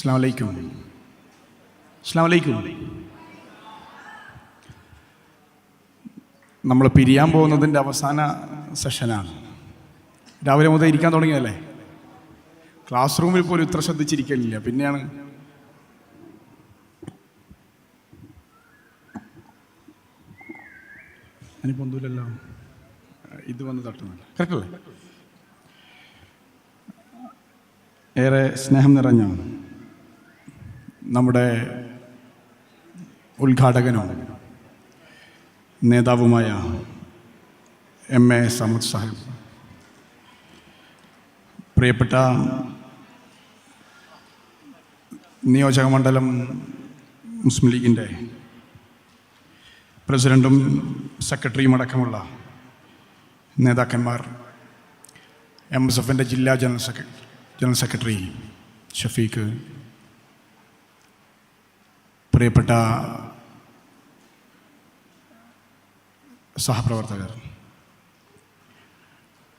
അസ്സലാമു അലൈക്കും. അസ്സലാമു അലൈക്കും. നമ്മൾ പിരിയാൻ പോകുന്നതിൻ്റെ അവസാന സെഷനാണ്. രാവിലെ മുതൽ ഇരിക്കാൻ തുടങ്ങിയതല്ലേ? ക്ലാസ് റൂമിൽ പോലും ഇത്ര ശ്രദ്ധിച്ചിരിക്കലില്ല. പിന്നെയാണ് അതിനിപ്പോൾ ഒന്നുമില്ലല്ലോ, ഇത് വന്ന് തട്ടുന്നില്ല. കറക്റ്റല്ലേ? ഏറെ സ്നേഹം നിറഞ്ഞ നമ്മുടെ ഉദ്ഘാടകനും നേതാവുമായ എം.എ. സമദ് സാഹിബ്, പ്രിയപ്പെട്ട നിയോജക മണ്ഡലം മുസ്ലിം ലീഗിൻ്റെ പ്രസിഡൻറ്റും സെക്രട്ടറിയും അടക്കമുള്ള നേതാക്കന്മാർ, MSF ജില്ലാ ജനറൽ സെക്രട്ടറി ഷഫീഖ്, പ്രിയപ്പെട്ട സഹപ്രവർത്തകർ,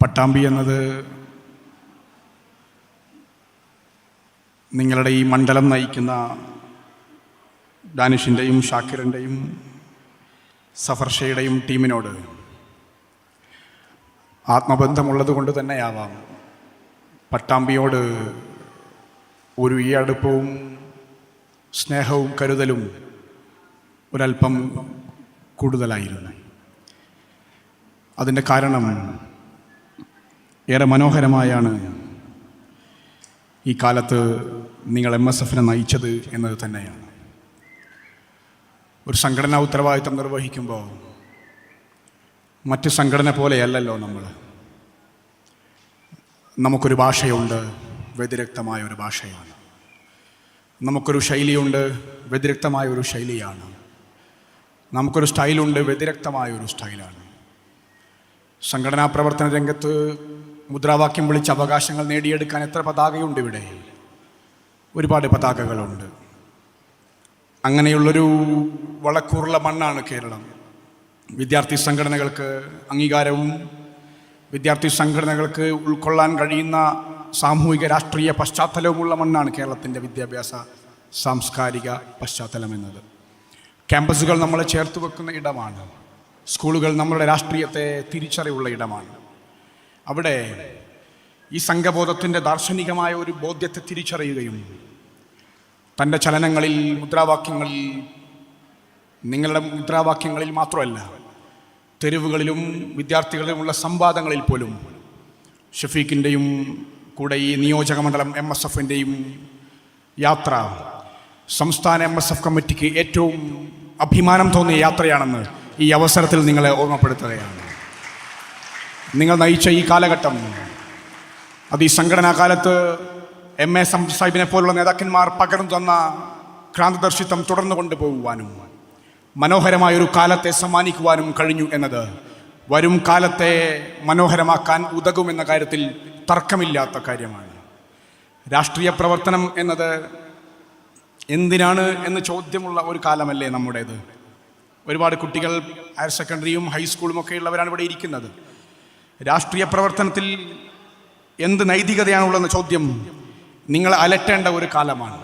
പട്ടാമ്പി എന്നത് നിങ്ങളുടെ ഈ മണ്ഡലം നയിക്കുന്ന ഡാനിഷിൻ്റെയും ഷാക്കിറിൻ്റെയും സഫർഷയുടെയും ടീമിനോട് ആത്മബന്ധമുള്ളത് കൊണ്ട് തന്നെയാവാം പട്ടാമ്പിയോട് ഒരു ഈ അടുപ്പവും സ്നേഹവും കരുതലും ഒരല്പം കൂടുതലായിരുന്നു. അതിൻ്റെ കാരണം ഏറെ മനോഹരമായാണ് ഈ കാലത്ത് നിങ്ങൾ MSF നയിച്ചത് എന്നത് തന്നെയാണ്. ഒരു സംഘടനാ ഉത്തരവാദിത്തം നിർവഹിക്കുമ്പോൾ മറ്റ് സംഘടന പോലെയല്ലല്ലോ നമ്മൾ. നമുക്കൊരു ഭാഷയുണ്ട്, വ്യതിരിക്തമായ ഒരു ഭാഷയാണ്. നമുക്കൊരു ശൈലിയുണ്ട്, വ്യതിരിക്തമായ ഒരു ശൈലിയാണ്. നമുക്കൊരു സ്റ്റൈലുണ്ട്, വ്യതിരിക്തമായൊരു സ്റ്റൈലാണ്. സംഘടനാ പ്രവർത്തന രംഗത്ത് മുദ്രാവാക്യം വിളിച്ച് അവകാശങ്ങൾ നേടിയെടുക്കാൻ എത്ര പതാകയുണ്ട് ഇവിടെ? ഒരുപാട് പതാകകളുണ്ട്. അങ്ങനെയുള്ളൊരു വളക്കൂറുള്ള മണ്ണാണ് കേരളം. വിദ്യാർത്ഥി സംഘടനകൾക്ക് അംഗീകാരവും വിദ്യാർത്ഥി സംഘടനകൾക്ക് ഉൾക്കൊള്ളാൻ കഴിയുന്ന സാമൂഹിക രാഷ്ട്രീയ പശ്ചാത്തലവുമുള്ള മണ്ണാണ് കേരളത്തിൻ്റെ വിദ്യാഭ്യാസ സാംസ്കാരിക പശ്ചാത്തലം എന്നത്. ക്യാമ്പസുകൾ നമ്മളെ ചേർത്ത് വെക്കുന്ന ഇടമാണ്. സ്കൂളുകൾ നമ്മളുടെ രാഷ്ട്രീയത്തെ തിരിച്ചറിവുള്ള ഇടമാണ്. അവിടെ ഈ സംഘബോധത്തിൻ്റെ ദാർശനികമായ ഒരു ബോധ്യത്തെ തിരിച്ചറിയുകയും തൻ്റെ ചലനങ്ങളിൽ, മുദ്രാവാക്യങ്ങളിൽ, നിങ്ങളുടെ മുദ്രാവാക്യങ്ങളിൽ മാത്രമല്ല, തെരുവുകളിലും വിദ്യാർത്ഥികളിലുമുള്ള സംവാദങ്ങളിൽ പോലും ഷഫീഖിൻ്റെയും കൂടെ ഈ നിയോജക മണ്ഡലം MSFൻ്റെയും യാത്ര സംസ്ഥാന MSF കമ്മിറ്റിക്ക് ഏറ്റവും അഭിമാനം തോന്നിയ യാത്രയാണെന്ന് ഈ അവസരത്തിൽ നിങ്ങളെ ഓർമ്മപ്പെടുത്തുകയാണ്. നിങ്ങൾ നയിച്ച ഈ കാലഘട്ടം, അത് ഈ സംഘടനാ കാലത്ത് M.A. സമദ് സാഹിബിനെ പോലുള്ള നേതാക്കന്മാർ പകർന്നു തന്ന ക്രാന്തദർശിത്വം തുടർന്നു കൊണ്ടുപോകുവാനും മനോഹരമായൊരു കാലത്തെ സമ്മാനിക്കുവാനും കഴിഞ്ഞു എന്നത് വരും കാലത്തെ മനോഹരമാക്കാൻ ഉതകുമെന്ന കാര്യത്തിൽ തർക്കമില്ലാത്ത കാര്യമാണ്. രാഷ്ട്രീയ പ്രവർത്തനം എന്നത് എന്തിനാണ് എന്ന് ചോദ്യമുള്ള ഒരു കാലമല്ലേ നമ്മുടേത്? ഒരുപാട് കുട്ടികൾ ഹയർ സെക്കൻഡറിയും ഹൈസ്കൂളും ഒക്കെ ഉള്ളവരാണ് ഇവിടെ ഇരിക്കുന്നത്. രാഷ്ട്രീയ പ്രവർത്തനത്തിൽ എന്ത് നൈതികതയാണുള്ളതെന്ന ചോദ്യം നിങ്ങൾ അലട്ടേണ്ട ഒരു കാലമാണ്.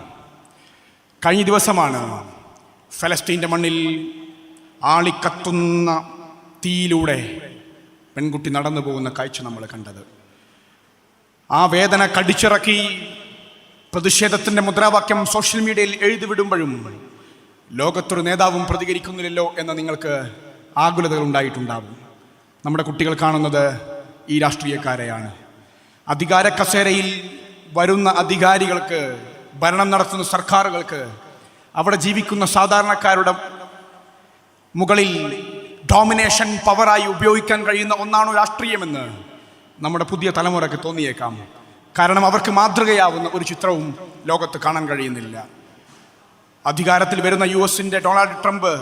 കഴിഞ്ഞ ദിവസമാണ് ഫലസ്തീൻ്റെ മണ്ണിൽ ആളിക്കത്തുന്ന തീയിലൂടെ പെൺകുട്ടി നടന്നു പോകുന്ന കാഴ്ച നമ്മൾ കണ്ടത്. ആ വേദന കടിച്ചിറക്കി പ്രതിഷേധത്തിൻ്റെ മുദ്രാവാക്യം സോഷ്യൽ മീഡിയയിൽ എഴുതിവിടുമ്പോഴും ലോകത്തൊരു നേതാവും പ്രതികരിക്കുന്നില്ലല്ലോ എന്ന് നിങ്ങൾക്ക് ആകുലതകൾ ഉണ്ടായിട്ടുണ്ടാവും. നമ്മുടെ കുട്ടികൾ കാണുന്നത് ഈ രാഷ്ട്രീയക്കാരെയാണ്. അധികാര കസേരയിൽ വരുന്ന അധികാരികൾക്ക്, ഭരണം നടത്തുന്ന സർക്കാരുകൾക്ക് അവിടെ ജീവിക്കുന്ന സാധാരണക്കാരുടെ മുകളിൽ ഡോമിനേഷൻ പവറായി ഉപയോഗിക്കാൻ കഴിയുന്ന ഒന്നാണ് രാഷ്ട്രീയമെന്ന് നമ്മുടെ പുതിയ തലമുറയ്ക്ക് തോന്നിയേക്കാം. കാരണം അവർക്ക് മാതൃകയാവുന്ന ഒരു ചിത്രവും ലോകത്ത് കാണാൻ കഴിയുന്നില്ല. അധികാരത്തിൽ വരുന്ന US-ൻ്റെ ഡൊണാൾഡ് ട്രംപ്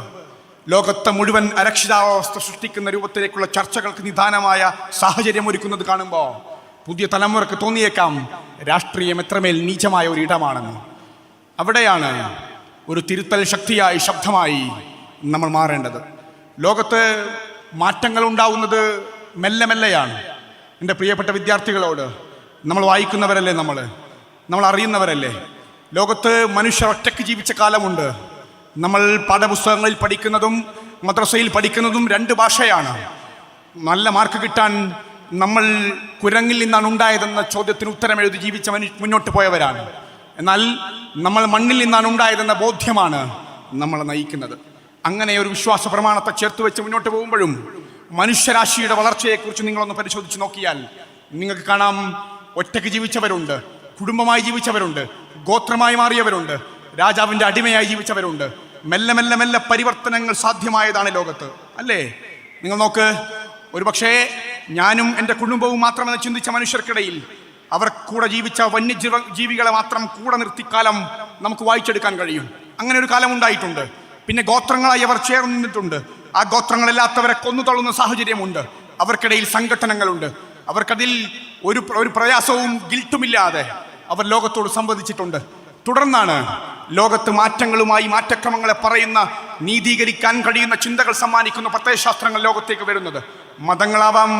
ലോകത്തെ മുഴുവൻ അരക്ഷിതാവസ്ഥ സൃഷ്ടിക്കുന്ന രൂപത്തിലേക്കുള്ള ചർച്ചകൾക്ക് നിദാനമായ സാഹചര്യം ഒരുക്കുന്നത് കാണുമ്പോൾ പുതിയ തലമുറക്ക് തോന്നിയേക്കാം രാഷ്ട്രീയം എത്രമേൽ നീചമായ ഒരു ഇടമാണെന്ന്. അവിടെയാണ് ഒരു തിരുത്തൽ ശക്തിയായി, ശബ്ദമായി നമ്മൾ മാറേണ്ടത്. ലോകത്ത് മാറ്റങ്ങൾ ഉണ്ടാവുന്നത് മെല്ലെ മെല്ലെയാണ്. എൻ്റെ പ്രിയപ്പെട്ട വിദ്യാർത്ഥികളോട്, നമ്മൾ വായിക്കുന്നവരല്ലേ, നമ്മൾ അറിയുന്നവരല്ലേ, ലോകത്ത് മനുഷ്യർ ഒറ്റയ്ക്ക് ജീവിച്ച കാലമുണ്ട്. നമ്മൾ പാഠപുസ്തകങ്ങളിൽ പഠിക്കുന്നതും മദ്രസയിൽ പഠിക്കുന്നതും രണ്ട് ഭാഷയാണ്. നല്ല മാർക്ക് കിട്ടാൻ നമ്മൾ കുരങ്ങിൽ നിന്നാണ് ഉണ്ടായതെന്ന ചോദ്യത്തിന് ഉത്തരം എഴുതി ജീവിച്ച മുന്നോട്ട് പോയവരാണ്. എന്നാൽ നമ്മൾ മണ്ണിൽ നിന്നാണ് ഉണ്ടായതെന്ന ബോധ്യമാണ് നമ്മളെ നയിക്കുന്നത്. അങ്ങനെ ഒരു വിശ്വാസ പ്രമാണത്തെ ചേർത്ത് വെച്ച് മുന്നോട്ട് പോകുമ്പോഴും മനുഷ്യരാശിയുടെ വളർച്ചയെക്കുറിച്ച് നിങ്ങളൊന്ന് പരിശോധിച്ച് നോക്കിയാൽ നിങ്ങൾക്ക് കാണാം, ഒറ്റയ്ക്ക് ജീവിച്ചവരുണ്ട്, കുടുംബമായി ജീവിച്ചവരുണ്ട്, ഗോത്രമായി മാറിയവരുണ്ട്, രാജാവിൻ്റെ അടിമയായി ജീവിച്ചവരുണ്ട്. മെല്ലെ മെല്ലെ മെല്ലെ പരിവർത്തനങ്ങൾ സാധ്യമായതാണ് ലോകത്ത്, അല്ലേ? നിങ്ങൾ നോക്ക്, ഒരുപക്ഷേ ഞാനും എൻ്റെ കുടുംബവും മാത്രമെന്ന് ചിന്തിച്ച മനുഷ്യർക്കിടയിൽ അവർ കൂടെ ജീവിച്ച വന്യജീവികളെ മാത്രം കൂടെ നിർത്തിക്കാലം നമുക്ക് വായിച്ചെടുക്കാൻ കഴിയും. അങ്ങനെ ഒരു കാലം ഉണ്ടായിട്ടുണ്ട്. പിന്നെ ഗോത്രങ്ങളായി അവർ ചേർന്നിട്ടുണ്ട്. ആ ഗോത്രങ്ങളില്ലാത്തവരെ കൊന്നു തള്ളുന്ന സാഹചര്യമുണ്ട്. അവർക്കിടയിൽ സംഘടനകളുണ്ട്. അവർക്കതിൽ ഒരു പ്രയാസവും ഗിൽട്ടുമില്ലാതെ അവർ ലോകത്തോട് സംവദിച്ചിട്ടുണ്ട്. തുടർന്നാണ് ലോകത്ത് മാറ്റങ്ങളുമായി മാറ്റക്രമങ്ങളെ പറയുന്ന, നീതീകരിക്കാൻ കഴിയുന്ന ചിന്തകൾ സമ്മാനിക്കുന്ന പ്രത്യയശാസ്ത്രങ്ങൾ ലോകത്തേക്ക് വരുന്നത്. മതങ്ങളാവാം,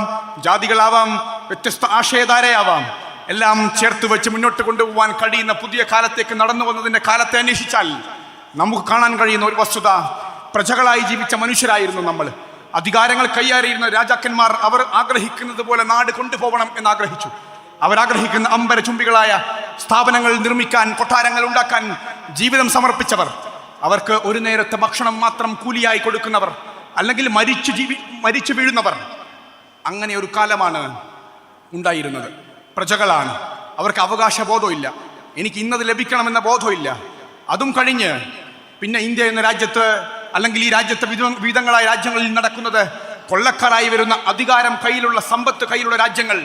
ജാതികളാവാം, വ്യത്യസ്ത ആശയധാരയാവാം, എല്ലാം ചേർത്ത് വെച്ച് മുന്നോട്ട് കൊണ്ടുപോകാൻ കഴിയുന്ന പുതിയ കാലത്തേക്ക് നടന്നു വന്നതിൻ്റെ കാലത്തെ അന്വേഷിച്ചാൽ നമുക്ക് കാണാൻ കഴിയുന്ന ഒരു വസ്തുത, പ്രജകളായി ജീവിച്ച മനുഷ്യരായിരുന്നു നമ്മൾ. അധികാരങ്ങൾ കൈയാറിയിരുന്ന രാജാക്കന്മാർ അവർ ആഗ്രഹിക്കുന്നത് പോലെ നാട് കൊണ്ടുപോകണം എന്നാഗ്രഹിച്ചു. അവരാഗ്രഹിക്കുന്ന അമ്പരചുംബികളായ സ്ഥാപനങ്ങൾ നിർമ്മിക്കാൻ, കൊട്ടാരങ്ങൾ ഉണ്ടാക്കാൻ ജീവിതം സമർപ്പിച്ചവർ, അവർക്ക് ഒരു നേരത്തെ ഭക്ഷണം മാത്രം കൂലിയായി കൊടുക്കുന്നവർ, അല്ലെങ്കിൽ മരിച്ചു വീഴുന്നവർ. അങ്ങനെ ഒരു കാലമാണ് ഉണ്ടായിരുന്നത്. പ്രജകളാണ്, അവർക്ക് അവകാശബോധമില്ല, എനിക്ക് ഇന്നത് ലഭിക്കണമെന്ന ബോധമില്ല. അതും കഴിഞ്ഞ് പിന്നെ ഇന്ത്യ എന്ന രാജ്യത്ത്, അല്ലെങ്കിൽ ഈ രാജ്യത്തെ വിവിധങ്ങളായ രാജ്യങ്ങളിൽ നടക്കുന്നത്, കൊള്ളക്കാരായി വരുന്ന അധികാരം കയ്യിലുള്ള, സമ്പത്ത് കയ്യിലുള്ള രാജ്യങ്ങൾ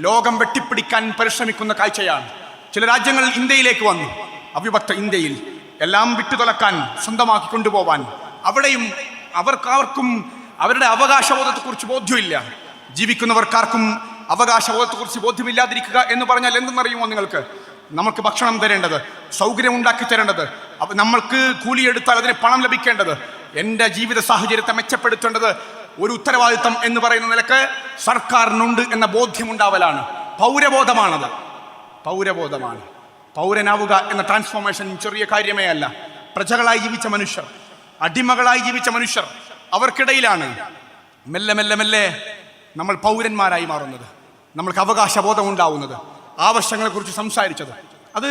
ലോകം വെട്ടിപ്പിടിക്കാൻ പരിശ്രമിക്കുന്ന കാഴ്ചയാണ്. ചില രാജ്യങ്ങൾ ഇന്ത്യയിലേക്ക് വന്നു, അവിഭക്ത ഇന്ത്യയിൽ എല്ലാം വിട്ടുതുലക്കാൻ, സ്വന്തമാക്കി കൊണ്ടുപോവാൻ. അവിടെയും അവർക്കാർക്കും അവരുടെ അവകാശബോധത്തെക്കുറിച്ച് ബോധ്യമില്ല. ജീവിക്കുന്നവർക്കാർക്കും അവകാശബോധത്തെക്കുറിച്ച് ബോധ്യമില്ലാതിരിക്കുക എന്ന് പറഞ്ഞാൽ എന്തെന്നറിയുമോ നിങ്ങൾക്ക്? നമുക്ക് ഭക്ഷണം തരേണ്ടത്, സൗകര്യം ഉണ്ടാക്കി തരേണ്ടത്, നമ്മൾക്ക് കൂലിയെടുത്താൽ അതിന് പണം ലഭിക്കേണ്ടത്, എൻ്റെ ജീവിത സാഹചര്യത്തെ മെച്ചപ്പെടുത്തേണ്ടത് ഒരു ഉത്തരവാദിത്തം എന്ന് പറയുന്ന നിലക്ക് സർക്കാരിനുണ്ട് എന്ന ബോധ്യമുണ്ടാവലാണ്. പൗരബോധമാണത്, പൗരബോധമാണ്. പൗരനാവുക എന്ന ട്രാൻസ്ഫോർമേഷൻ ചെറിയ കാര്യമേ അല്ല. പ്രജകളായി ജീവിച്ച മനുഷ്യർ, അടിമകളായി ജീവിച്ച മനുഷ്യർ, അവർക്കിടയിലാണ് മെല്ലെ മെല്ലെ മെല്ലെ നമ്മൾ പൗരന്മാരായി മാറുന്നത്, നമ്മൾക്ക് അവകാശബോധം ഉണ്ടാവുന്നത്, ആവശ്യങ്ങളെക്കുറിച്ച് സംസാരിച്ചത്. അത്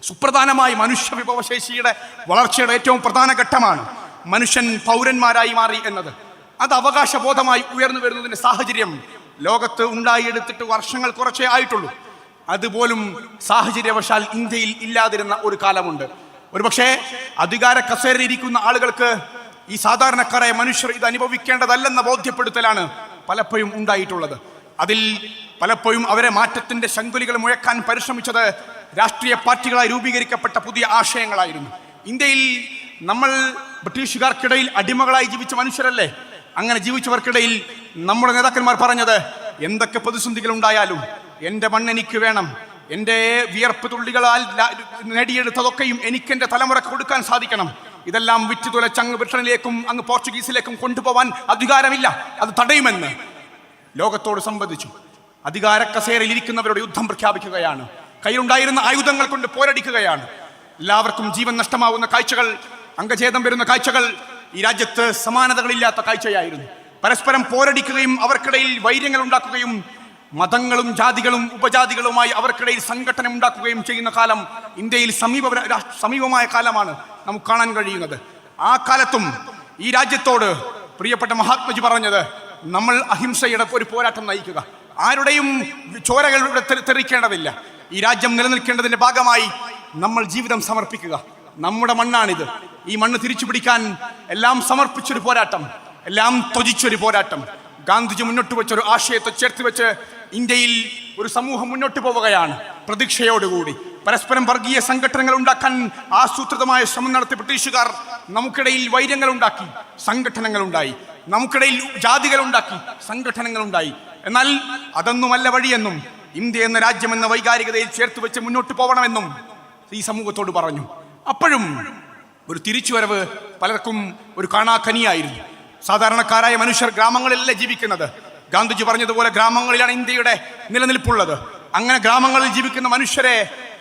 സുപ്രധാനമായി മനുഷ്യ വിഭവശേഷിയുടെ വളർച്ചയുടെ ഏറ്റവും പ്രധാന ഘട്ടമാണ് മനുഷ്യൻ പൗരന്മാരായി മാറി എന്നത്. അത് അവകാശബോധമായി ഉയർന്നു വരുന്നതിൻ്റെ സാഹചര്യം ലോകത്ത് ഉണ്ടായിയെടുത്തിട്ട് വർഷങ്ങൾ കുറച്ചേ ആയിട്ടുള്ളൂ. അതുപോലും സാഹചര്യവശാൽ ഇന്ത്യയിൽ ഇല്ലാതിരുന്ന ഒരു കാലമുണ്ട്. ഒരുപക്ഷെ അധികാര കസേരയിലിരിക്കുന്ന ആളുകൾക്ക് ഈ സാധാരണക്കാരായ മനുഷ്യർ ഇത് അനുഭവിക്കേണ്ടതല്ലെന്ന ബോധ്യപ്പെടുത്തലാണ് പലപ്പോഴും ഉണ്ടായിട്ടുള്ളത്. അതിൽ പലപ്പോഴും അവരെ മാറ്റത്തിന്റെ ശങ്കുലികൾ മുഴക്കാൻ പരിശ്രമിച്ചത് രാഷ്ട്രീയ പാർട്ടികളായി രൂപീകരിക്കപ്പെട്ട പുതിയ ആശയങ്ങളായിരുന്നു. ഇന്ത്യയിൽ നമ്മൾ ബ്രിട്ടീഷുകാർക്കിടയിൽ അടിമകളായി ജീവിച്ച മനുഷ്യരല്ലേ? അങ്ങനെ ജീവിച്ചവർക്കിടയിൽ നമ്മുടെ നേതാക്കന്മാർ പറഞ്ഞത്, എന്തൊക്കെ പ്രതിസന്ധികൾ ഉണ്ടായാലും എൻ്റെ മണ്ണ് എനിക്ക് വേണം, എൻ്റെ വിയർപ്പ് തുള്ളികളാൽ നേടിയെടുത്തതൊക്കെയും എനിക്ക് എൻ്റെ തലമുറക്ക് കൊടുക്കാൻ സാധിക്കണം, ഇതെല്ലാം വിറ്റുതുലച്ച് അങ്ങ് ബ്രിട്ടനിലേക്കും അങ്ങ് പോർച്ചുഗീസിലേക്കും കൊണ്ടുപോകാൻ അധികാരമില്ല, അത് തടയുമെന്ന് ലോകത്തോട് സംവദിച്ചു. അധികാര കസേരയിൽ ഇരിക്കുന്നവരുടെ യുദ്ധം പ്രഖ്യാപിക്കുകയാണ്, കയ്യിലുണ്ടായിരുന്ന ആയുധങ്ങൾ കൊണ്ട് പോരടിക്കുകയാണ്. എല്ലാവർക്കും ജീവൻ നഷ്ടമാവുന്ന കാഴ്ചകൾ, അംഗഛേദം വരുന്ന കാഴ്ചകൾ ഈ രാജ്യത്ത് സമാനതകളില്ലാത്ത കാഴ്ചയായിരുന്നു. പരസ്പരം പോരടിക്കുകയും അവർക്കിടയിൽ വൈര്യങ്ങൾ ഉണ്ടാക്കുകയും മതങ്ങളും ജാതികളും ഉപജാതികളുമായി അവർക്കിടയിൽ സംഘടന ഉണ്ടാക്കുകയും ചെയ്യുന്ന കാലം ഇന്ത്യയിൽ സമീപമായ കാലമാണ് നമുക്ക് കാണാൻ കഴിയുന്നത്. ആ കാലത്തും ഈ രാജ്യത്തോട് പ്രിയപ്പെട്ട മഹാത്മജി പറഞ്ഞത്, നമ്മൾ അഹിംസയുടെ ഒരു പോരാട്ടം നയിക്കുക, ആരുടെയും ചോരകൾ തെറിക്കേണ്ടതില്ല, ഈ രാജ്യം നിലനിൽക്കേണ്ടതിന്റെ ഭാഗമായി നമ്മൾ ജീവിതം സമർപ്പിക്കുക, നമ്മുടെ മണ്ണാണിത്, ഈ മണ്ണ് തിരിച്ചു പിടിക്കാൻ എല്ലാം സമർപ്പിച്ചൊരു പോരാട്ടം, എല്ലാം ത്യജിച്ചൊരു പോരാട്ടം. ഗാന്ധിജി മുന്നോട്ട് വെച്ചൊരു ആശയത്തെ ചേർത്ത് വെച്ച് ഇന്ത്യയിൽ ഒരു സമൂഹം മുന്നോട്ട് പോവുകയാണ് പ്രതീക്ഷയോടുകൂടി. പരസ്പരം വർഗീയ സംഘടനകൾ ഉണ്ടാക്കാൻ ആസൂത്രിതമായ ശ്രമം നടത്തിയ ബ്രിട്ടീഷുകാർ നമുക്കിടയിൽ വൈര്യങ്ങൾ ഉണ്ടാക്കി, സംഘടനകൾ ഉണ്ടായി, നമുക്കിടയിൽ ജാതികൾ ഉണ്ടാക്കി, സംഘടനകൾ ഉണ്ടായി. എന്നാൽ അതൊന്നുമല്ല വഴിയെന്നും ഇന്ത്യ എന്ന രാജ്യം എന്ന വൈകാരികതയിൽ ചേർത്ത് വെച്ച് മുന്നോട്ട് പോകണമെന്നും ഈ സമൂഹത്തോട് പറഞ്ഞു. അപ്പോഴും ഒരു തിരിച്ചുവരവ് പലർക്കും ഒരു കാണാക്കനിയായിരുന്നു. സാധാരണക്കാരായ മനുഷ്യർ ഗ്രാമങ്ങളിലല്ല ജീവിക്കുന്നത്. ഗാന്ധിജി പറഞ്ഞതുപോലെ ഗ്രാമങ്ങളിലാണ് ഇന്ത്യയുടെ നിലനിൽപ്പുള്ളത്. അങ്ങനെ ഗ്രാമങ്ങളിൽ ജീവിക്കുന്ന മനുഷ്യരെ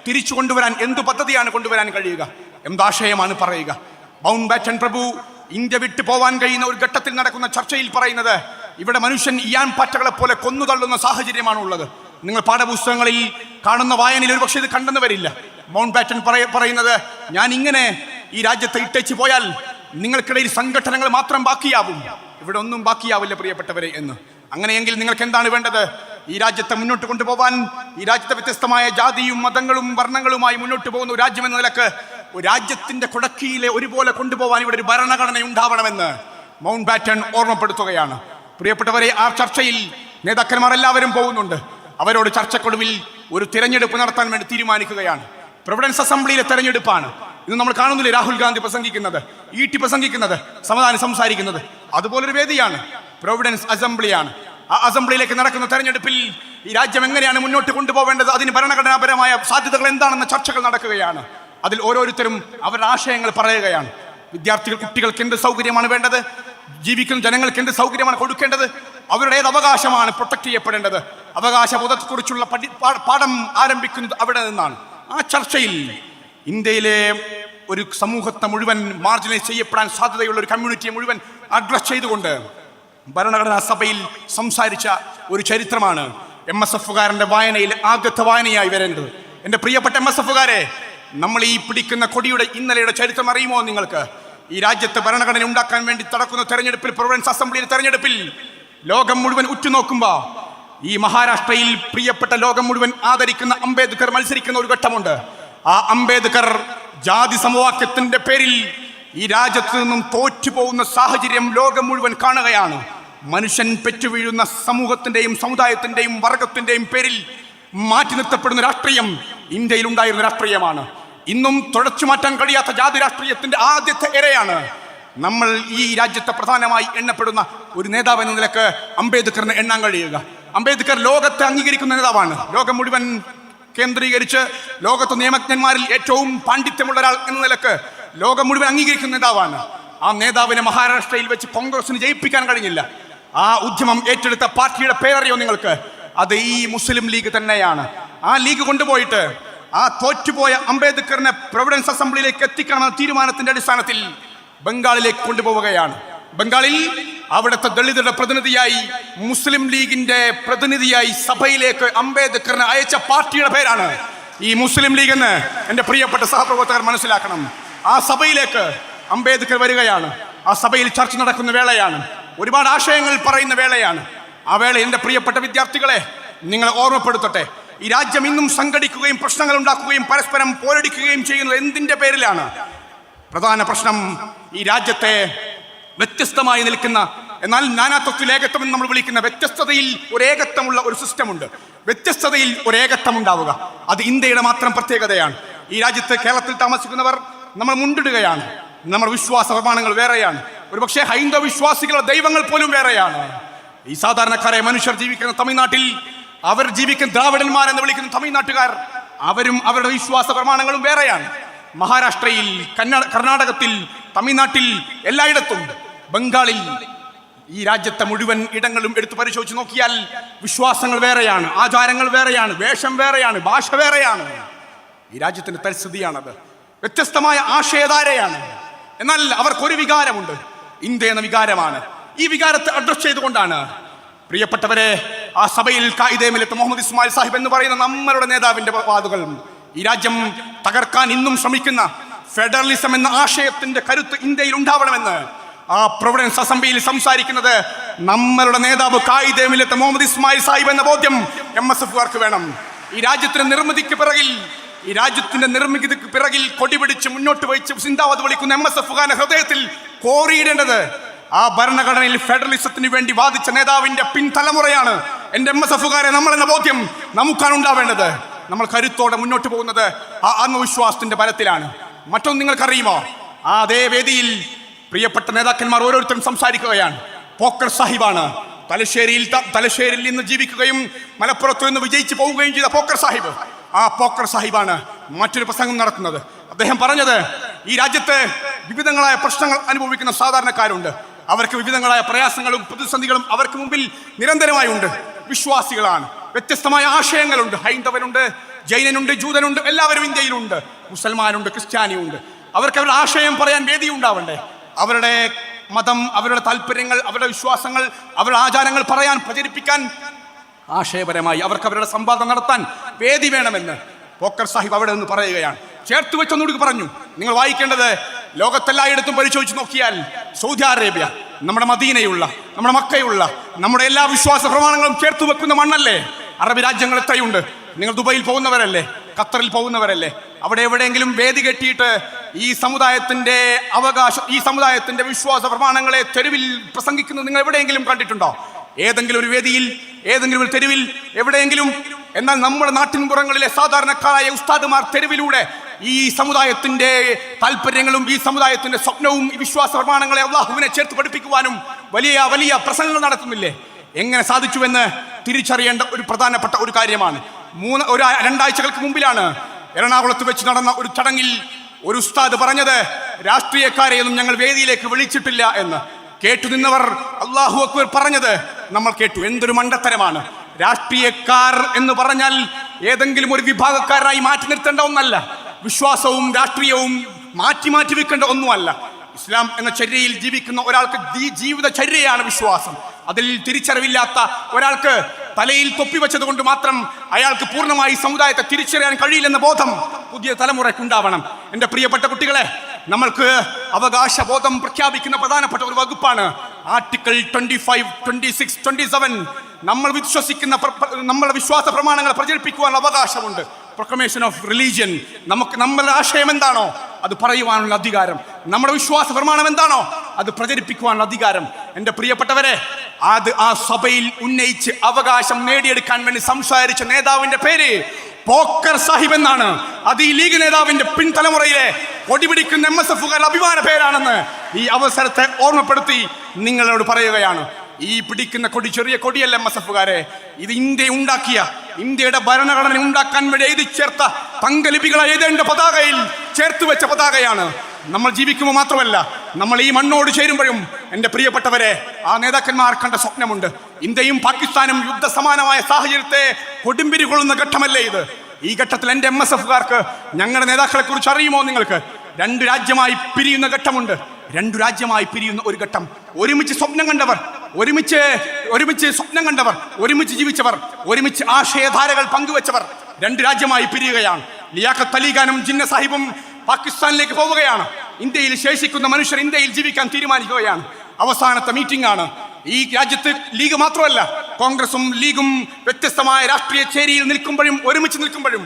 തിരിച്ചു കൊണ്ടുവരാൻ എന്തു പദ്ധതിയാണ് കൊണ്ടുവരാൻ കഴിയുക? എന്താശയമാണ് പറയുക? മൗണ്ട് ബാറ്റൻ പ്രഭു ഇന്ത്യ വിട്ടു പോവാൻ കഴിയുന്ന ഒരു ഘട്ടത്തിൽ നടക്കുന്ന ചർച്ചയിൽ പറയുന്നത്, ഇവിടെ മനുഷ്യൻ ഇയാൻ പാറ്റകളെ പോലെ കൊന്നുതള്ളുന്ന സാഹചര്യമാണ് ഉള്ളത്. നിങ്ങൾ പാഠപുസ്തകങ്ങളിൽ കാണുന്ന വായനയിൽ ഒരു പക്ഷേ ഇത് കണ്ടെന്ന് വരില്ല. മൗണ്ട് ബാറ്റൻ പറയുന്നത്, ഞാൻ ഇങ്ങനെ ഈ രാജ്യത്തെ ഇട്ടേച്ച് പോയാൽ നിങ്ങൾക്കിടയിൽ സംഘടനകൾ മാത്രം ബാക്കിയാവും, ഇവിടെ ഒന്നും ബാക്കിയാവില്ല പ്രിയപ്പെട്ടവരെ എന്ന്. അങ്ങനെയെങ്കിൽ നിങ്ങൾക്ക് എന്താണ് വേണ്ടത്? ഈ രാജ്യത്തെ മുന്നോട്ട് കൊണ്ടുപോകാൻ, ഈ രാജ്യത്തെ വ്യത്യസ്തമായ ജാതിയും മതങ്ങളും വർണ്ണങ്ങളുമായി മുന്നോട്ട് പോകുന്ന ഒരു രാജ്യം എന്ന നിലക്ക് ഒരു രാജ്യത്തിന്റെ കുടക്കീയിലെ ഒരുപോലെ കൊണ്ടുപോകാൻ ഇവിടെ ഒരു ഭരണഘടന ഉണ്ടാവണമെന്ന് മൗണ്ട് ബാറ്റൻ ഓർമ്മപ്പെടുത്തുകയാണ്. പ്രിയപ്പെട്ടവരെ, ആ ചർച്ചയിൽ നേതാക്കന്മാർ എല്ലാവരും പോകുന്നുണ്ട്. അവരോട് ചർച്ചക്കൊടുവിൽ ഒരു തിരഞ്ഞെടുപ്പ് നടത്താൻ വേണ്ടി തീരുമാനിക്കുകയാണ്. പ്രൊവിഡൻസ് അസംബ്ലിയിലെ തെരഞ്ഞെടുപ്പാണ്. ഇത് നമ്മൾ കാണുന്നില്ലേ, രാഹുൽ ഗാന്ധി പ്രസംഗിക്കുന്നത്, ഈട്ടി പ്രസംഗിക്കുന്നത്, സമാധാനം സംസാരിക്കുന്നത്. അതുപോലൊരു വേദിയാണ്, പ്രൊവിഡൻസ് അസംബ്ലിയാണ്. ആ അസംബ്ലിയിലേക്ക് നടക്കുന്ന തെരഞ്ഞെടുപ്പിൽ ഈ രാജ്യം എങ്ങനെയാണ് മുന്നോട്ട് കൊണ്ടുപോകേണ്ടത്, അതിന് ഭരണഘടനാപരമായ സാധ്യതകൾ എന്താണെന്ന ചർച്ചകൾ നടക്കുകയാണ്. അതിൽ ഓരോരുത്തരും അവരുടെ ആശയങ്ങൾ പറയുകയാണ്. വിദ്യാർത്ഥികൾ, കുട്ടികൾക്ക് എന്ത് സൗകര്യമാണ് വേണ്ടത്, ജീവിക്കുന്ന ജനങ്ങൾക്ക് എന്ത് സൗകര്യമാണ് കൊടുക്കേണ്ടത്, അവരുടെ ഏത് അവകാശമാണ് പ്രൊട്ടക്ട് ചെയ്യപ്പെടേണ്ടത്, അവകാശബോധത്തെക്കുറിച്ചുള്ള പാഠം ആരംഭിക്കുന്നത് അവിടെ നിന്നാണ്. ആ ചർച്ചയിൽ ഇന്ത്യയിലെ ഒരു സമൂഹത്തെ മുഴുവൻ മാർജിനൈസ് ചെയ്യപ്പെടാൻ സാധ്യതയുള്ള ഒരു കമ്മ്യൂണിറ്റിയെ മുഴുവൻ അഡ്രസ് ചെയ്തുകൊണ്ട് ഭരണഘടനാ സഭയിൽ സംസാരിച്ച ഒരു ചരിത്രമാണ് MSFകാരന്റെ വായനയിൽ ആദ്യത്തെ വായനയായി വരേണ്ടത്. എൻ്റെ പ്രിയപ്പെട്ട MSFകാരെ, നമ്മൾ ഈ പിടിക്കുന്ന കൊടിയുടെ ഇന്നലെയുടെ ചരിത്രം അറിയുമോ നിങ്ങൾക്ക്? ഈ രാജ്യത്ത് ഭരണഘടന ഉണ്ടാക്കാൻ വേണ്ടി നടക്കുന്ന തെരഞ്ഞെടുപ്പിൽ, പ്രൊവിഡൻസ് അസംബ്ലിയിലെ തെരഞ്ഞെടുപ്പിൽ ലോകം മുഴുവൻ ഉറ്റുനോക്കുമ്പോൾ ഈ മഹാരാഷ്ട്രയിൽ പ്രിയപ്പെട്ട ലോകം മുഴുവൻ ആദരിക്കുന്ന അംബേദ്കർ മത്സരിക്കുന്ന ഒരു ഘട്ടമുണ്ട്. ആ അംബേദ്കർ ജാതി സമവാക്യത്തിന്റെ പേരിൽ ഈ രാജ്യത്ത് നിന്നും തോറ്റുപോകുന്ന സാഹചര്യം ലോകം മുഴുവൻ കാണുകയാണ്. മനുഷ്യൻ പെറ്റുവീഴുന്ന സമൂഹത്തിന്റെയും സമുദായത്തിന്റെയും വർഗത്തിന്റെയും പേരിൽ മാറ്റി നിർത്തപ്പെടുന്ന രാഷ്ട്രീയം ഇന്ത്യയിൽ ഉണ്ടായിരുന്ന രാഷ്ട്രീയമാണ്. ഇന്നും തുടച്ചു മാറ്റാൻ കഴിയാത്ത ജാതി രാഷ്ട്രീയത്തിന്റെ ആദ്യത്തെ ഇരയാണ് നമ്മൾ ഈ രാജ്യത്തെ പ്രധാനമായി എണ്ണപ്പെടുന്ന ഒരു നേതാവ് എന്ന നിലക്ക് അംബേദ്കറിനെ എണ്ണാൻ കഴിയുക. അംബേദ്കർ ലോകത്തെ അംഗീകരിക്കുന്ന നേതാവാണ്. ലോകം മുഴുവൻ കേന്ദ്രീകരിച്ച് ലോകത്തെ നിയമജ്ഞന്മാരിൽ ഏറ്റവും പാണ്ഡിത്യമുള്ള ഒരാൾ എന്ന നിലക്ക് ലോകം മുഴുവൻ അംഗീകരിക്കുന്ന നേതാവാണ്. ആ നേതാവിനെ മഹാരാഷ്ട്രയിൽ വെച്ച് കോൺഗ്രസിന് ജയിപ്പിക്കാൻ കഴിഞ്ഞില്ല. ആ ഉദ്യമം ഏറ്റെടുത്ത പാർട്ടിയുടെ പേരറിയോ നിങ്ങൾക്ക്? അത് ഈ മുസ്ലിം ലീഗ് തന്നെയാണ്. ആ ലീഗ് കൊണ്ടുപോയിട്ട് ആ തോറ്റുപോയ അംബേദ്കറിനെ പ്രൊവിഡൻസ് അസംബ്ലിയിലേക്ക് എത്തിക്കണമെന്ന തീരുമാനത്തിന്റെ അടിസ്ഥാനത്തിൽ ബംഗാളിലേക്ക് കൊണ്ടുപോവുകയാണ്. ബംഗാളിൽ അവിടുത്തെ ദളിതരുടെ പ്രതിനിധിയായി, മുസ്ലിം ലീഗിന്റെ പ്രതിനിധിയായി സഭയിലേക്ക് അംബേദ്കറിനെ അയച്ച പാർട്ടിയുടെ പേരാണ് ഈ മുസ്ലിം ലീഗ് എന്ന് എൻ്റെ പ്രിയപ്പെട്ട സഹപ്രവർത്തകർ മനസ്സിലാക്കണം. ആ സഭയിലേക്ക് അംബേദ്കർ വരികയാണ്. ആ സഭയിൽ ചർച്ച നടക്കുന്ന വേളയാണ്, ഒരുപാട് ആശയങ്ങൾ പറയുന്ന വേളയാണ്. ആ വേള എൻ്റെ പ്രിയപ്പെട്ട വിദ്യാർത്ഥികളെ നിങ്ങളെ ഓർമ്മപ്പെടുത്തട്ടെ, ഈ രാജ്യം ഇന്നും സംഘടിക്കുകയും പ്രശ്നങ്ങൾ ഉണ്ടാക്കുകയും പരസ്പരം പോരടിക്കുകയും ചെയ്യുന്നത് എന്തിന്റെ പേരിലാണ്? പ്രധാന പ്രശ്നം, ഈ രാജ്യത്തെ വ്യത്യസ്തമായി നിൽക്കുന്ന, എന്നാൽ നാനാത്വത്തിൽ ഏകത്വം എന്ന് നമ്മൾ വിളിക്കുന്ന വ്യത്യസ്തതയിൽ ഒരു ഏകത്വമുള്ള ഒരു സിസ്റ്റമുണ്ട്. വ്യത്യസ്തതയിൽ ഒരു ഏകത്വം ഉണ്ടാവുക, അത് ഇന്ത്യയുടെ മാത്രം പ്രത്യേകതയാണ്. ഈ രാജ്യത്ത്, കേരളത്തിൽ താമസിക്കുന്നവർ നമ്മൾ മുണ്ടിടുകയാണ്. നമ്മുടെ വിശ്വാസ പ്രമാണങ്ങൾ വേറെയാണ്. ഒരുപക്ഷെ ഹൈന്ദവ വിശ്വാസികളുടെ ദൈവങ്ങൾ പോലും വേറെയാണ്. ഈ സാധാരണക്കാരെ മനുഷ്യർ ജീവിക്കുന്ന തമിഴ്നാട്ടിൽ, അവർ ജീവിക്കുന്ന ദ്രാവിഡന്മാർ എന്ന് വിളിക്കുന്ന തമിഴ്നാട്ടുകാർ, അവരും അവരുടെ വിശ്വാസ പ്രമാണങ്ങളും വേറെയാണ്. മഹാരാഷ്ട്രയിൽ, കർണാടകത്തിൽ, തമിഴ്നാട്ടിൽ, എല്ലായിടത്തും, ബംഗാളിൽ, ഈ രാജ്യത്തെ മുഴുവൻ ഇടങ്ങളും എടുത്തു പരിശോധിച്ച് നോക്കിയാൽ വിശ്വാസങ്ങൾ വേറെയാണ്, ആചാരങ്ങൾ വേറെയാണ്, വേഷം വേറെയാണ്, ഭാഷ വേറെയാണ്. ഈ രാജ്യത്തിന്റെ പരിസ്ഥിതിയാണത്. വ്യത്യസ്തമായ ആശയധാരയാണ്. എന്നാൽ അവർക്കൊരു വികാരമുണ്ട്, ഇന്ത്യ എന്ന വികാരമാണ്. ഈ വികാരത്തെ അഡ്രസ് ചെയ്തുകൊണ്ടാണ് പ്രിയപ്പെട്ടവരെ ആ സഭയിൽ ഖായിദെ മില്ലത്ത് മുഹമ്മദ് ഇസ്മായിൽ സാഹിബ് എന്ന് പറയുന്ന നമ്മളുടെ നേതാവിന്റെ വാതുകൾ, ഈ രാജ്യം തകർക്കാൻ ഇന്നും ശ്രമിക്കുന്ന ഫെഡറലിസം എന്ന ആശയത്തിന്റെ കരുത്ത് ഇന്ത്യയിൽ ഉണ്ടാവണമെന്ന് ആ പ്രൊവിഡൻസ് അസംബ്ലിയിൽ സംസാരിക്കുന്നത് നമ്മളുടെ നേതാവ് ഖായിദെ മില്ലത്ത് മുഹമ്മദ് ഇസ്മായിൽ സാഹിബ് എന്ന ബോധ്യം MSFകാർക്ക് വേണം. ഈ രാജ്യത്തിന്റെ നിർമ്മിതിക്ക് പിറകിൽ, ഈ രാജ്യത്തിന്റെ നിർമ്മിതിക്ക് പിറകിൽ കൊടിപിടിച്ച് മുന്നോട്ട് വഹിച്ച് സിന്ദാബാദ് വിളിക്കുന്ന MSFകാരന്റെ ഹൃദയത്തിൽ കോറിയിടേണ്ടത് ആ ഭരണഘടനയിൽ ഫെഡറലിസത്തിന് വേണ്ടി വാദിച്ച നേതാവിന്റെ പിൻതലമുറയാണ്. എൻ്റെ MSFകാരെ, നമ്മളെന്ന ബോധ്യം നമുക്കാണ് ഉണ്ടാവേണ്ടത്. നമ്മൾ കരുത്തോടെ മുന്നോട്ട് പോകുന്നത് ആ ആത്മവിശ്വാസത്തിന്റെ ബലത്തിലാണ്. മറ്റൊന്ന് നിങ്ങൾക്കറിയുമോ? ആ അതേ വേദിയിൽ പ്രിയപ്പെട്ട നേതാക്കന്മാർ ഓരോരുത്തരും സംസാരിക്കുകയാണ്. പോക്കർ സാഹിബാണ് തലശ്ശേരിയിൽ നിന്ന് ജീവിക്കുകയും മലപ്പുറത്ത് നിന്ന് വിജയിച്ചു പോവുകയും ചെയ്ത പോക്കർ സാഹിബ്. ആ പോക്കർ സാഹിബാണ് മറ്റൊരു പ്രസംഗം നടത്തുന്നത്. അദ്ദേഹം പറഞ്ഞത്, ഈ രാജ്യത്ത് വിവിധങ്ങളായ പ്രശ്നങ്ങൾ അനുഭവിക്കുന്ന സാധാരണക്കാരുണ്ട്. അവർക്ക് വിവിധങ്ങളായ പ്രയാസങ്ങളും പ്രതിസന്ധികളും അവർക്ക് മുമ്പിൽ നിരന്തരമായി ഉണ്ട്. വിശ്വാസികളാണ്, വ്യത്യസ്തമായ ആശയങ്ങളുണ്ട്. ഹൈന്ദവനുണ്ട്, ജൈനനുണ്ട്, ജൂതനുണ്ട്, എല്ലാവരും ഇന്ത്യയിലുണ്ട്. മുസൽമാനുണ്ട്, ക്രിസ്ത്യാനിയുണ്ട്. അവർക്ക് അവരുടെ ആശയം പറയാൻ വേദി ഉണ്ടാവണ്ടേ? അവരുടെ മതം, അവരുടെ താല്പര്യങ്ങൾ, അവരുടെ വിശ്വാസങ്ങൾ, അവരുടെ ആചാരങ്ങൾ പറയാൻ, പ്രചരിപ്പിക്കാൻ, ആശയപരമായി അവർക്ക് അവരുടെ സംവാദം നടത്താൻ വേദി വേണമെന്ന് പോക്കർ സാഹിബ് അവിടെ നിന്ന് പറയുകയാണ്. ചേർത്ത് വെച്ചൊന്നുകൂടി പറഞ്ഞു. നിങ്ങൾ വായിക്കേണ്ടത്, ലോകത്തെല്ലായിടത്തും പരിശോധിച്ച് നോക്കിയാൽ സൗദി അറേബ്യ, നമ്മുടെ മദീനയുള്ള, നമ്മുടെ മക്കയുള്ള, നമ്മുടെ എല്ലാ വിശ്വാസ പ്രമാണങ്ങളും ചേർത്ത് വെക്കുന്ന മണ്ണല്ലേ? അറബി രാജ്യങ്ങൾ എത്രയുണ്ട്? നിങ്ങൾ ദുബൈയിൽ പോകുന്നവരല്ലേ, ഖത്തറിൽ പോകുന്നവരല്ലേ? അവിടെ എവിടെയെങ്കിലും വേദി കെട്ടിയിട്ട് ഈ സമുദായത്തിന്റെ അവകാശം, ഈ സമുദായത്തിന്റെ വിശ്വാസ പ്രമാണങ്ങളെ തെരുവിൽ പ്രസംഗിക്കുന്നത് നിങ്ങൾ എവിടെയെങ്കിലും കണ്ടിട്ടുണ്ടോ? ഏതെങ്കിലും ഒരു വേദിയിൽ, ഏതെങ്കിലും ഒരു തെരുവിൽ, എവിടെയെങ്കിലും? എന്നാൽ നമ്മുടെ നാട്ടിൻപുറങ്ങളിലെ സാധാരണക്കാരായ ഉസ്താദുമാർ തെരുവിലൂടെ ഈ സമുദായത്തിന്റെ താല്പര്യങ്ങളും ഈ സമുദായത്തിന്റെ സ്വപ്നവും ഈ വിശ്വാസ പ്രമാണങ്ങളെ അള്ളാഹുവിനെ ചേർത്ത് പഠിപ്പിക്കുവാനും വലിയ വലിയ പ്രസംഗങ്ങൾ നടത്തുന്നില്ലേ? എങ്ങനെ സാധിച്ചുവെന്ന് തിരിച്ചറിയേണ്ട ഒരു പ്രധാനപ്പെട്ട ഒരു കാര്യമാണ്. 2 മുമ്പിലാണ് എറണാകുളത്ത് വെച്ച് നടന്ന ഒരു ചടങ്ങിൽ ഒരു ഉസ്താദ് പറഞ്ഞത്, രാഷ്ട്രീയക്കാരെയൊന്നും ഞങ്ങൾ വേദിയിലേക്ക് വിളിച്ചിട്ടില്ല എന്ന്. കേട്ടു നിന്നവർ അല്ലാഹു അക്ബർ പറഞ്ഞത് നമ്മൾ കേട്ടു. എന്തൊരു മണ്ടത്തരമാണ്! രാഷ്ട്രീയക്കാർ എന്ന് പറഞ്ഞാൽ ഏതെങ്കിലും ഒരു വിഭാഗക്കാരായി മാറ്റി നിർത്തേണ്ട ഒന്നല്ല. വിശ്വാസവും രാഷ്ട്രീയവും മാറ്റി മാറ്റി വെക്കേണ്ട ഒന്നുമല്ല. ഇസ്ലാം എന്ന ചര്യയിൽ ജീവിക്കുന്ന ഒരാൾക്ക് ജീവിത ചര്യയാണ് വിശ്വാസം. അതിൽ തിരിച്ചറിവില്ലാത്ത ഒരാൾക്ക് തലയിൽ തൊപ്പി വെച്ചത് കൊണ്ട് മാത്രം അയാൾക്ക് പൂർണ്ണമായി സമുദായത്തെ തിരിച്ചറിയാൻ കഴിയില്ലെന്ന ബോധം പുതിയ തലമുറയ്ക്കുണ്ടാവണം. എൻ്റെ പ്രിയപ്പെട്ട കുട്ടികളെ, നമ്മൾക്ക് അവകാശബോധം പ്രഖ്യാപിക്കുന്ന പ്രധാനപ്പെട്ട ഒരു വകുപ്പാണ് ആർട്ടിക്കിൾ 25, 26, 27. നമ്മൾ വിശ്വസിക്കുന്ന നമ്മുടെ വിശ്വാസ പ്രമാണങ്ങൾ പ്രചരിപ്പിക്കുവാൻ അവകാശമുണ്ട്. Proclamation of religion. നമുക്ക് നമ്മുടെ ആശയം എന്താണോ അത് പറയുവാനുള്ള അധികാരം, നമ്മുടെ വിശ്വാസ പ്രമാണം എന്താണോ അത് പ്രചരിപ്പിക്കുവാനുള്ള അധികാരം. എൻ്റെ പ്രിയപ്പെട്ടവരെ, അത് ആ സഭയിൽ ഉന്നയിച്ച് അവകാശം നേടിയെടുക്കാൻ വേണ്ടി സംസാരിച്ച നേതാവിന്റെ പേര് പോക്കർ സാഹിബ് എന്നാണ്. അത് ഈ ലീഗ് നേതാവിന്റെ പിൻതലമുറയിലെ കൊടിപിടിക്കുന്ന MSFകാരുടെ അഭിമാന പേരാണെന്ന് ഈ അവസരത്തെ ഓർമ്മപ്പെടുത്തി നിങ്ങളോട് പറയുകയാണ്. ഈ പിടിക്കുന്ന കൊടി ചെറിയ കൊടിയല്ല MSFകാരെ. ഇത് ഇന്ത്യ ഉണ്ടാക്കിയ, ഇന്ത്യയുടെ ഭരണഘടന ഉണ്ടാക്കാൻ വേണ്ടി എഴുതി ചേർത്ത തങ്കലിപികളെ എഴുതേണ്ട പതാകയിൽ ചേർത്ത് വെച്ച പതാകയാണ്. നമ്മൾ ജീവിക്കുമ്പോൾ മാത്രമല്ല, നമ്മൾ ഈ മണ്ണോട് ചേരുമ്പോഴും എൻ്റെ പ്രിയപ്പെട്ടവരെ, ആ നേതാക്കന്മാർ കണ്ട സ്വപ്നമുണ്ട്. ഇന്ത്യയും പാകിസ്ഥാനും യുദ്ധസമാനമായ സാഹചര്യത്തെ കൊടുമ്പിരി കൊള്ളുന്ന ഘട്ടമല്ലേ ഇത്? ഈ ഘട്ടത്തിൽ എൻ്റെ MSFകാർക്ക് ഞങ്ങളുടെ നേതാക്കളെ കുറിച്ച് അറിയുമോ നിങ്ങൾക്ക്? 2 രാജ്യമായി പിരിയുന്ന ഘട്ടമുണ്ട്. 2 രാജ്യമായി പിരിയുന്ന ഒരു ഘട്ടം. ഒരുമിച്ച് സ്വപ്നം കണ്ടവർ, ഒരുമിച്ച് സ്വപ്നം കണ്ടവർ, ഒരുമിച്ച് ജീവിച്ചവർ, ഒരുമിച്ച് ആശയധാരകൾ പങ്കുവെച്ചവർ 2 രാജ്യമായി പിരിയുകയാണ്. ലിയാഖത്ത് അലി ഖാനും ജിന്ന സാഹിബും പാകിസ്ഥാനിലേക്ക് പോവുകയാണ്. ഇന്ത്യയിൽ ശേഷിക്കുന്ന മനുഷ്യർ ഇന്ത്യയിൽ ജീവിക്കാൻ തീരുമാനിക്കുകയാണ്. അവസാനത്തെ മീറ്റിംഗ് ആണ്. ഈ രാജ്യത്ത് ലീഗ് മാത്രമല്ല, കോൺഗ്രസും ലീഗും വ്യത്യസ്തമായ രാഷ്ട്രീയ ചേരിയിൽ നിൽക്കുമ്പോഴും, ഒരുമിച്ച് നിൽക്കുമ്പോഴും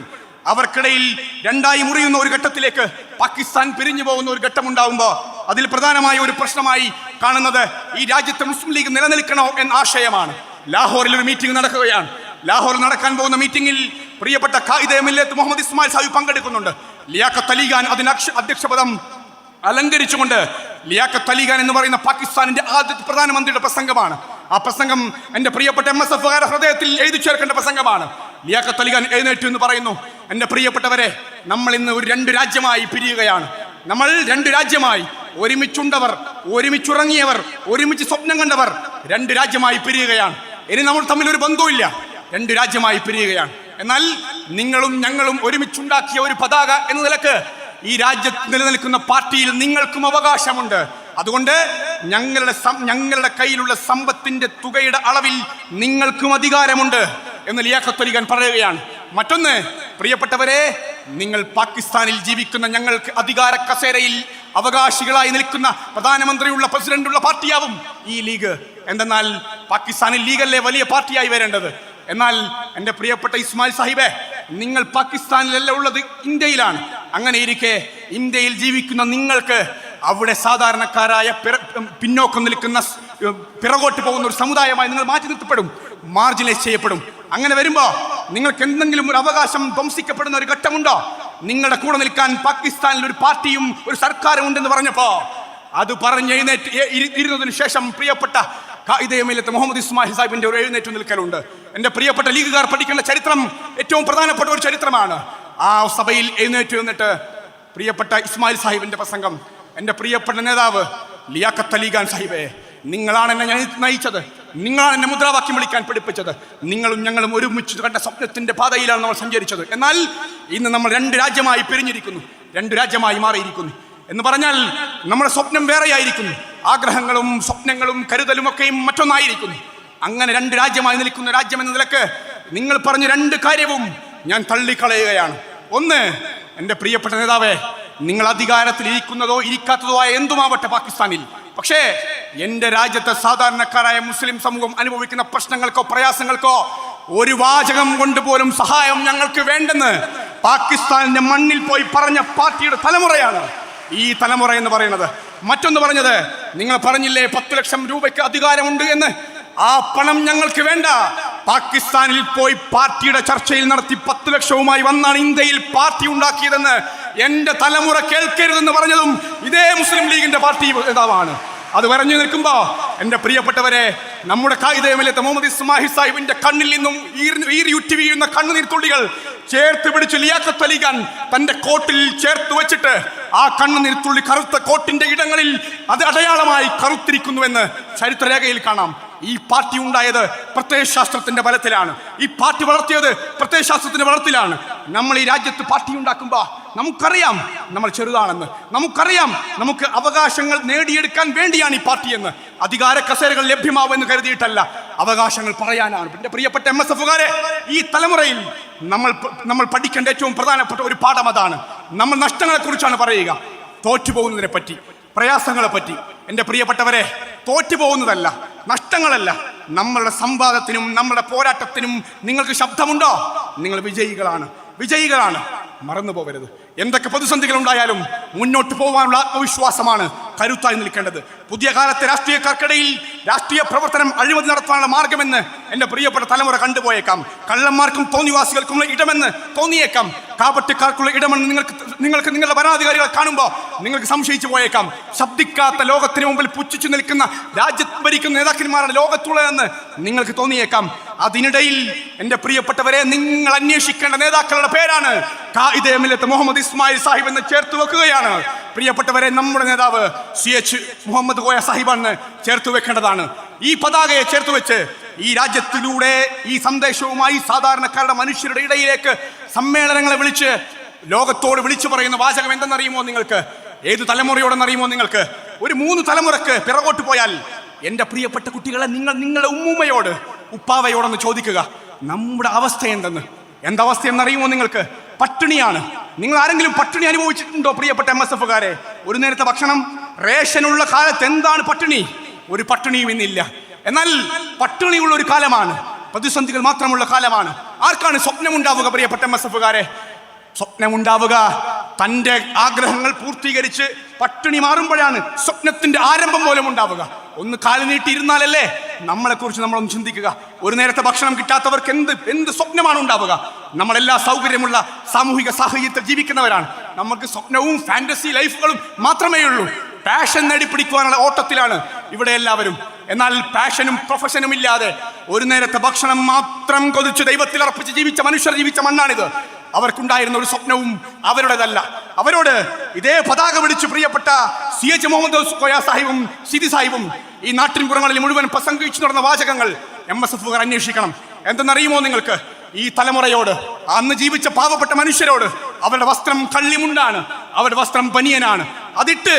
അവർക്കിടയിൽ 2ആയി മുറിയുന്ന ഒരു ഘട്ടത്തിലേക്ക് പാകിസ്ഥാൻ പിരിഞ്ഞു പോകുന്ന ഒരു ഘട്ടം ഉണ്ടാകുമ്പോൾ അതിൽ പ്രധാനമായ ഒരു പ്രശ്നമായി കാണുന്നത് ഈ രാജ്യത്തെ മുസ്ലിം ലീഗ് നിലനിൽക്കണോ എന്ന ആശയമാണ്. ലാഹോറിൽ ഒരു മീറ്റിംഗ് നടക്കുകയാണ്. ലാഹോറിൽ നടക്കാൻ പോകുന്ന മീറ്റിംഗിൽ പ്രിയപ്പെട്ട ഖായിദെ മില്ലത്ത് മുഹമ്മദ് ഇസ്മായിൽ സാഹിബ് പങ്കെടുക്കുന്നുണ്ട്. ലിയാഖത്ത് അലി ഖാൻ അതിന് അധ്യക്ഷപദം അലങ്കരിച്ചുകൊണ്ട്, ലിയാഖത്ത് അലി ഖാൻ എന്ന് പറയുന്ന പാകിസ്ഥാനിന്റെ ആദ്യത്തെ പ്രധാനമന്ത്രിയുടെ പ്രസംഗമാണ്. ആ പ്രസംഗം എൻ്റെ പ്രിയപ്പെട്ട MSFകാരുടെ ഹൃദയത്തിൽ എഴുതി ചേർക്കേണ്ട പ്രസംഗമാണ്. ലിയാഖത്ത് അലി ഖാൻ എഴുന്നേറ്റു എന്ന് പറയുന്നു, എൻ്റെ പ്രിയപ്പെട്ടവരെ, നമ്മൾ ഇന്ന് ഒരു 2 രാജ്യമായി പിരിയുകയാണ്. നമ്മൾ 2 രാജ്യമായി, ഒരുമിച്ചുണ്ടവർ, ഒരുമിച്ചുറങ്ങിയവർ, ഒരുമിച്ച് സ്വപ്നം കണ്ടവർ 2 രാജ്യമായി പിരിയുകയാണ്. ഇനി നമ്മൾ തമ്മിൽ ഒരു ബന്ധവുമില്ല, 2 രാജ്യമായി പിരിയുകയാണ്. എന്നാൽ നിങ്ങളും ഞങ്ങളും ഒരുമിച്ചുണ്ടാക്കിയ ഒരു പതാക എന്ന നിലക്ക് ഈ രാജ്യത്ത് നിലനിൽക്കുന്ന പാർട്ടിയിൽ നിങ്ങൾക്കും അവകാശമുണ്ട്. അതുകൊണ്ട് ഞങ്ങളുടെ കയ്യിലുള്ള സമ്പത്തിന്റെ തുകയുടെ അളവിൽ നിങ്ങൾക്കും അധികാരമുണ്ട് എന്ന് ലിയാഖത്ത് അലി ഖാൻ പറയുകയാണ്. മറ്റൊന്ന്, പ്രിയപ്പെട്ടവരെ, നിങ്ങൾ പാകിസ്ഥാനിൽ ജീവിക്കുന്ന ഞങ്ങൾക്ക് അധികാര കസേരയിൽ അവകാശികളായി നിൽക്കുന്ന പ്രധാനമന്ത്രിയുള്ള, പ്രസിഡന്റുള്ള പാർട്ടിയാവും ഈ ലീഗ്. എന്തെന്നാൽ പാകിസ്ഥാനിൽ ലീഗല്ലേ വലിയ പാർട്ടിയായി വരേണ്ടത്. എന്നാൽ എൻ്റെ പ്രിയപ്പെട്ട ഇസ്മായിൽ സാഹിബെ, നിങ്ങൾ പാകിസ്ഥാനിലല്ല ഉള്ളത്, ഇന്ത്യയിലാണ്. അങ്ങനെ ഇരിക്കെ ഇന്ത്യയിൽ ജീവിക്കുന്ന നിങ്ങൾക്ക് അവിടെ സാധാരണക്കാരായ പിന്നോക്കം നിൽക്കുന്ന, പിറകോട്ട് പോകുന്ന ഒരു സമുദായമായി നിങ്ങൾ മാറ്റി നിർത്തപ്പെടും, മാർജിനലൈസ് ചെയ്യപ്പെടും. അങ്ങനെ വരുമ്പോൾ നിങ്ങൾക്ക് എന്തെങ്കിലും ഒരു അവകാശം ധ്വംസിക്കപ്പെടുന്ന ഒരു ഘട്ടമുണ്ടോ? നിങ്ങളുടെ കൂടെ നിൽക്കാൻ പാകിസ്ഥാനിൽ ഒരു പാർട്ടിയും ഒരു സർക്കാരും ഉണ്ടെന്ന് പറഞ്ഞപ്പോ അത് പറഞ്ഞ് ഇരുന്നതിന് ശേഷം പ്രിയപ്പെട്ട ഖായിദെ മില്ലത്ത് മുഹമ്മദ് ഇസ്മായിൽ സാഹിബിന്റെ ഒരു എഴുന്നേറ്റ് നിൽക്കലുണ്ട്. എൻ്റെ പ്രിയപ്പെട്ട ലീഗുകാർ പഠിക്കേണ്ട ചരിത്രം ഏറ്റവും പ്രധാനപ്പെട്ട ഒരു ചരിത്രമാണ്. ആ സഭയിൽ എഴുന്നേറ്റ് നിന്നിട്ട് പ്രിയപ്പെട്ട ഇസ്മായിൽ സാഹിബിന്റെ പ്രസംഗം, എൻ്റെ പ്രിയപ്പെട്ട നേതാവ് ലിയാഖത്ത് അലി ഖാൻ സാഹിബേ, നിങ്ങളാണ് എന്നെ നയിച്ചത്. നിങ്ങളാണ് എന്നെ മുദ്രാവാക്യം വിളിക്കാൻ പഠിപ്പിച്ചത്. നിങ്ങളും ഞങ്ങളും ഒരുമിച്ച് കണ്ട സ്വപ്നത്തിന്റെ പാതയിലാണ് നമ്മൾ സഞ്ചരിച്ചത്. എന്നാൽ ഇന്ന് നമ്മൾ 2 രാജ്യമായി പിരിഞ്ഞിരിക്കുന്നു, 2 രാജ്യമായി മാറിയിരിക്കുന്നു. എന്ന് പറഞ്ഞാൽ നമ്മുടെ സ്വപ്നം വേറെയായിരിക്കുന്നു, ആഗ്രഹങ്ങളും സ്വപ്നങ്ങളും കരുതലും ഒക്കെയും മറ്റൊന്നായിരിക്കുന്നു. അങ്ങനെ 2 രാജ്യമായി നിൽക്കുന്ന രാജ്യം എന്ന നിലക്ക് നിങ്ങൾ പറഞ്ഞ 2 കാര്യവും ഞാൻ തള്ളിക്കളയുകയാണ്. ഒന്ന്, എൻ്റെ പ്രിയപ്പെട്ട നേതാവേ, നിങ്ങൾ അധികാരത്തിൽ ഇരിക്കുന്നതോ ഇരിക്കാത്തതോ ആയ എന്തുമാവട്ടെ പാകിസ്ഥാനിൽ, പക്ഷേ എൻ്റെ രാജ്യത്തെ സാധാരണക്കാരായ മുസ്ലിം സമൂഹം അനുഭവിക്കുന്ന പ്രശ്നങ്ങൾക്കോ പ്രയാസങ്ങൾക്കോ ഒരു വാചകം കൊണ്ട് പോലും സഹായം ഞങ്ങൾക്ക് വേണ്ടെന്ന് പാകിസ്ഥാനിന്റെ മണ്ണിൽ പോയി പറഞ്ഞ പാർട്ടിയുടെ തലമുറയാണ് ഈ തലമുറ എന്ന് പറയുന്നത്. മറ്റൊന്ന് പറഞ്ഞത്, നിങ്ങൾ പറഞ്ഞില്ലേ 10 ലക്ഷം രൂപയ്ക്ക് അധികാരമുണ്ട് എന്ന്. ആ പണം ഞങ്ങൾക്ക് വേണ്ട. പാകിസ്ഥാനിൽ പോയി പാർട്ടിയുടെ ചർച്ചയിൽ നടത്തി 10 ലക്ഷവുമായി വന്നാണ് ഇന്ത്യയിൽ പാർട്ടി ഉണ്ടാക്കിയതെന്ന് എന്റെ തലമുറ കേൾക്കരുതെന്ന് പറഞ്ഞതും ഇതേ മുസ്ലിം ലീഗിന്റെ പാർട്ടി നേതാവാണ്. അത് പറഞ്ഞു നിൽക്കുമ്പോ എൻ്റെ പ്രിയപ്പെട്ടവരെ, നമ്മുടെ ഖായിദ് മുഹമ്മദ് ഇസ്മാഹിൽ സാഹിബിന്റെ കണ്ണിൽ നിന്നും ഈരിയുറ്റി വീഴുന്ന കണ്ണുനീർത്തുള്ളികൾ ചേർത്ത് പിടിച്ച് ലിയാഖത്ത് അലി ഖാൻ തന്റെ കോട്ടിൽ ചേർത്ത് വെച്ചിട്ട് ആ കണ്ണുനീർത്തുള്ളി കറുത്ത കോട്ടിന്റെ ഇടങ്ങളിൽ അത് അടയാളമായി കറുത്തിരിക്കുന്നുവെന്ന് ചരിത്രരേഖയിൽ കാണാം. ഈ പാർട്ടി ഉണ്ടായത് പ്രത്യയശാസ്ത്രത്തിന്റെ ബലത്തിലാണ്. ഈ പാർട്ടി വളർത്തിയത് പ്രത്യയശാസ്ത്രത്തിന്റെ ബലത്തിലാണ്. നമ്മൾ ഈ രാജ്യത്ത് പാർട്ടി ഉണ്ടാക്കുമ്പോൾ നമുക്കറിയാം നമ്മൾ ചെറുതാണെന്ന്, നമുക്കറിയാം നമുക്ക് അവകാശങ്ങൾ നേടിയെടുക്കാൻ വേണ്ടിയാണ് ഈ പാർട്ടി എന്ന്. അധികാര കസേരകൾ ലഭ്യമാവുമെന്ന് കരുതിയിട്ടല്ല, അവകാശങ്ങൾ പറയാനാണ്. എൻ്റെ പ്രിയപ്പെട്ട MSFകാരെ, ഈ തലമുറയിൽ നമ്മൾ പഠിക്കേണ്ട ഏറ്റവും പ്രധാനപ്പെട്ട ഒരു പാഠം അതാണ്. നമ്മൾ നഷ്ടങ്ങളെ കുറിച്ചാണ് പറയുക, തോറ്റുപോകുന്നതിനെ പറ്റി, പ്രയാസങ്ങളെ പറ്റി. എൻ്റെ പ്രിയപ്പെട്ടവരെ, തോറ്റുപോകുന്നതല്ല, നഷ്ടങ്ങളല്ല, നമ്മളുടെ സംവാദത്തിനും നമ്മളുടെ പോരാട്ടത്തിനും നിങ്ങൾക്ക് ശബ്ദമുണ്ടോ? നിങ്ങൾ വിജയികളാണ്. മറന്നു പോകരുത്. എന്തൊക്കെ പ്രതിസന്ധികൾ ഉണ്ടായാലും മുന്നോട്ട് പോകാനുള്ള ആത്മവിശ്വാസമാണ് കരുത്തായി നിൽക്കേണ്ടത്. പുതിയ കാലത്തെ രാഷ്ട്രീയക്കാർക്കിടയിൽ രാഷ്ട്രീയ പ്രവർത്തനം അഴിമതി നടത്താനുള്ള മാർഗമെന്ന് എൻ്റെ പ്രിയപ്പെട്ട തലമുറ കണ്ടുപോയേക്കാം. കള്ളന്മാർക്കും തോന്നിവാസികൾക്കുള്ള ഇടമെന്ന് തോന്നിയേക്കാം. കാപട്യക്കാർക്കുള്ള ഇടമെന്ന് നിങ്ങൾക്ക് നിങ്ങളുടെ ഭരണാധികാരികളെ കാണുമ്പോൾ നിങ്ങൾക്ക് സംശയിച്ചു പോയേക്കാം. ശബ്ദിക്കാത്ത ലോകത്തിന് മുമ്പിൽ പുച്ഛിച്ചു നിൽക്കുന്ന രാജ്യത്ത് ഭരിക്കുന്ന നേതാക്കന്മാരാണ് ലോകത്തുള്ളതെന്ന് നിങ്ങൾക്ക് തോന്നിയേക്കാം. അതിനിടയിൽ എൻ്റെ പ്രിയപ്പെട്ടവരെ, നിങ്ങൾ അന്വേഷിക്കേണ്ട നേതാക്കളുടെ പേരാണ് ഖായിദ് മുഹമ്മദ് ഇസ്മായിൽ സാഹിബ് എന്ന് ചേർത്ത് വെക്കുകയാണ്. പ്രിയപ്പെട്ടവരെ, നമ്മുടെ നേതാവ് CH മുഹമ്മദ് കോയ സാഹിബാണ് ചേർത്ത് വെക്കേണ്ടതാണ്. ഈ പതാകയെ ചേർത്ത് വെച്ച് ഈ രാജ്യത്തിലൂടെ ഈ സന്ദേശവുമായി സാധാരണക്കാരുടെ മനുഷ്യരുടെ ഇടയിലേക്ക് സമ്മേളനങ്ങളെ വിളിച്ച് ലോകത്തോട് വിളിച്ചു പറയുന്ന വാചകം എന്തെന്നറിയുമോ നിങ്ങൾക്ക്? ഏത് തലമുറയോടെന്നറിയുമോ നിങ്ങൾക്ക്? ഒരു 3 തലമുറക്ക് പിറകോട്ട് പോയാൽ എൻ്റെ പ്രിയപ്പെട്ട കുട്ടികളെ, നിങ്ങളുടെ ഉമ്മൂമ്മയോട് ഉപ്പാവയോടൊന്ന് ചോദിക്കുക, നമ്മുടെ അവസ്ഥ എന്തെന്ന്. എന്തവസ്ഥ എന്നറിയുമോ നിങ്ങൾക്ക്? പട്ടിണിയാണ്. നിങ്ങൾ ആരെങ്കിലും പട്ടിണി അനുഭവിച്ചിട്ടുണ്ടോ പ്രിയപ്പെട്ട MSFകാരെ? ഒരു നേരത്തെ ഭക്ഷണം, റേഷനുള്ള കാലത്ത് എന്താണ് പട്ടിണി? ഒരു പട്ടിണിയും ഇന്നില്ല. എന്നാൽ പട്ടിണിയുള്ള ഒരു കാലമാണ്, പ്രതിസന്ധികൾ മാത്രമുള്ള കാലമാണ്. ആർക്കാണ് സ്വപ്നമുണ്ടാവുക പ്രിയപ്പെട്ട MSFകാരെ? സ്വപ്നമുണ്ടാവുക തൻ്റെ ആഗ്രഹങ്ങൾ പൂർത്തീകരിച്ച് പട്ടിണി മാറുമ്പോഴാണ് സ്വപ്നത്തിന്റെ ആരംഭം പോലും ഉണ്ടാവുക. ഒന്ന് കാല് നീട്ടിയിരുന്നാലല്ലേ നമ്മളെക്കുറിച്ച് നമ്മളൊന്ന് ചിന്തിക്കുക. ഒരു നേരത്തെ ഭക്ഷണം കിട്ടാത്തവർക്ക് എന്ത് സ്വപ്നമാണ് ഉണ്ടാവുക? നമ്മളെല്ലാ സൗകര്യമുള്ള സാമൂഹിക സാഹചര്യത്തിൽ ജീവിക്കുന്നവരാണ്. നമുക്ക് സ്വപ്നവും ഫാന്റസി ലൈഫുകളും മാത്രമേ ഉള്ളൂ. പാഷൻ നേടിപ്പിടിക്കുവാനുള്ള ഓട്ടത്തിലാണ് ഇവിടെ എല്ലാവരും. എന്നാൽ പാഷനും പ്രൊഫഷനും ഇല്ലാതെ ഒരു നേരത്തെ ഭക്ഷണം മാത്രം കൊതിച്ച് ദൈവത്തിൽ അർപ്പിച്ച് ജീവിച്ച മനുഷ്യർ ജീവിച്ച മണ്ണാണിത്. അവർക്കുണ്ടായിരുന്ന ഒരു സ്വപ്നവും അവരുടേതല്ല. അവരോട് ഇതേ പതാക വിളിച്ച് പ്രിയപ്പെട്ട CH മുഹമ്മദ് കോയ സാഹിബും സിദി സാഹിബും ഈ നാട്ടിൻ പുറങ്ങളിൽ മുഴുവൻ പ്രസംഗിച്ചു നടന്ന വാചകങ്ങൾ MSFകാർ അന്വേഷിക്കണം. എന്തെന്നറിയുമോ നിങ്ങൾക്ക്? ഈ തലമുറയോട്, അന്ന് ജീവിച്ച പാവപ്പെട്ട മനുഷ്യരോട്, അവരുടെ വസ്ത്രം കള്ളിമുണ്ടാണ്, അവരുടെ വസ്ത്രം ബനിയനാണ്. അതിട്ട്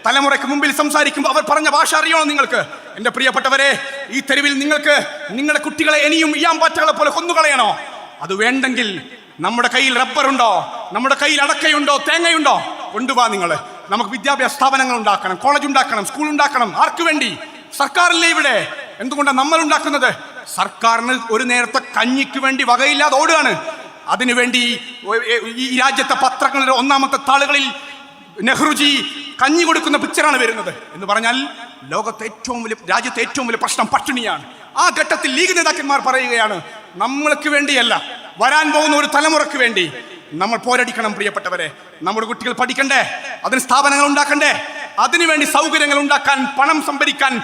തലമുറയ്ക്ക് മുമ്പിൽ സംസാരിക്കുമ്പോൾ അവർ പറഞ്ഞ ഭാഷ അറിയണോ നിങ്ങൾക്ക്? എൻ്റെ പ്രിയപ്പെട്ടവരെ, ഈ തെരുവിൽ നിങ്ങൾക്ക് നിങ്ങളുടെ കുട്ടികളെ ഇനിയും ഈയാമ്പാറ്റകളെ പോലെ കൊന്നുകളയണോ? അത് വേണ്ടെങ്കിൽ നമ്മുടെ കയ്യിൽ റബ്ബറുണ്ടോ, നമ്മുടെ കയ്യിൽ അടക്കയുണ്ടോ, തേങ്ങയുണ്ടോ? കൊണ്ടുപോവാ നിങ്ങൾ. നമുക്ക് വിദ്യാഭ്യാസ സ്ഥാപനങ്ങൾ ഉണ്ടാക്കണം, കോളേജ് ഉണ്ടാക്കണം, സ്കൂൾ ഉണ്ടാക്കണം. ആർക്ക് വേണ്ടി? സർക്കാരില്ലേ ഇവിടെ? എന്തുകൊണ്ടാണ് നമ്മൾ ഉണ്ടാക്കുന്നത്? സർക്കാരിന് ഒരു നേരത്തെ കഞ്ഞിക്ക് വേണ്ടി വകയില്ലാതെ ഓടുകയാണ്. അതിനുവേണ്ടി ഈ രാജ്യത്തെ പത്രങ്ങളുടെ ഒന്നാമത്തെ താളുകളിൽ നെഹ്റുജി കഞ്ഞി കൊടുക്കുന്ന പിക്ചറാണ് വരുന്നത്. എന്ന് പറഞ്ഞാൽ രാജ്യത്തെ ഏറ്റവും വലിയ പ്രശ്നം പട്ടിണിയാണ്. ആ ഘട്ടത്തിൽ ലീഗ് നേതാക്കന്മാർ പറയുകയാണ്, നമ്മൾക്ക് വേണ്ടിയല്ല, വരാൻ പോകുന്ന ഒരു തലമുറക്ക് വേണ്ടി നമ്മൾ പോരടിക്കണം. പ്രിയപ്പെട്ടവരെ, നമ്മുടെ കുട്ടികൾ പഠിക്കണ്ടേ? അതിന് സ്ഥാപനങ്ങൾ ഉണ്ടാക്കണ്ടേ? അതിനുവേണ്ടി സൗകര്യങ്ങൾ ഉണ്ടാക്കാൻ, പണം സംഭരിക്കാൻ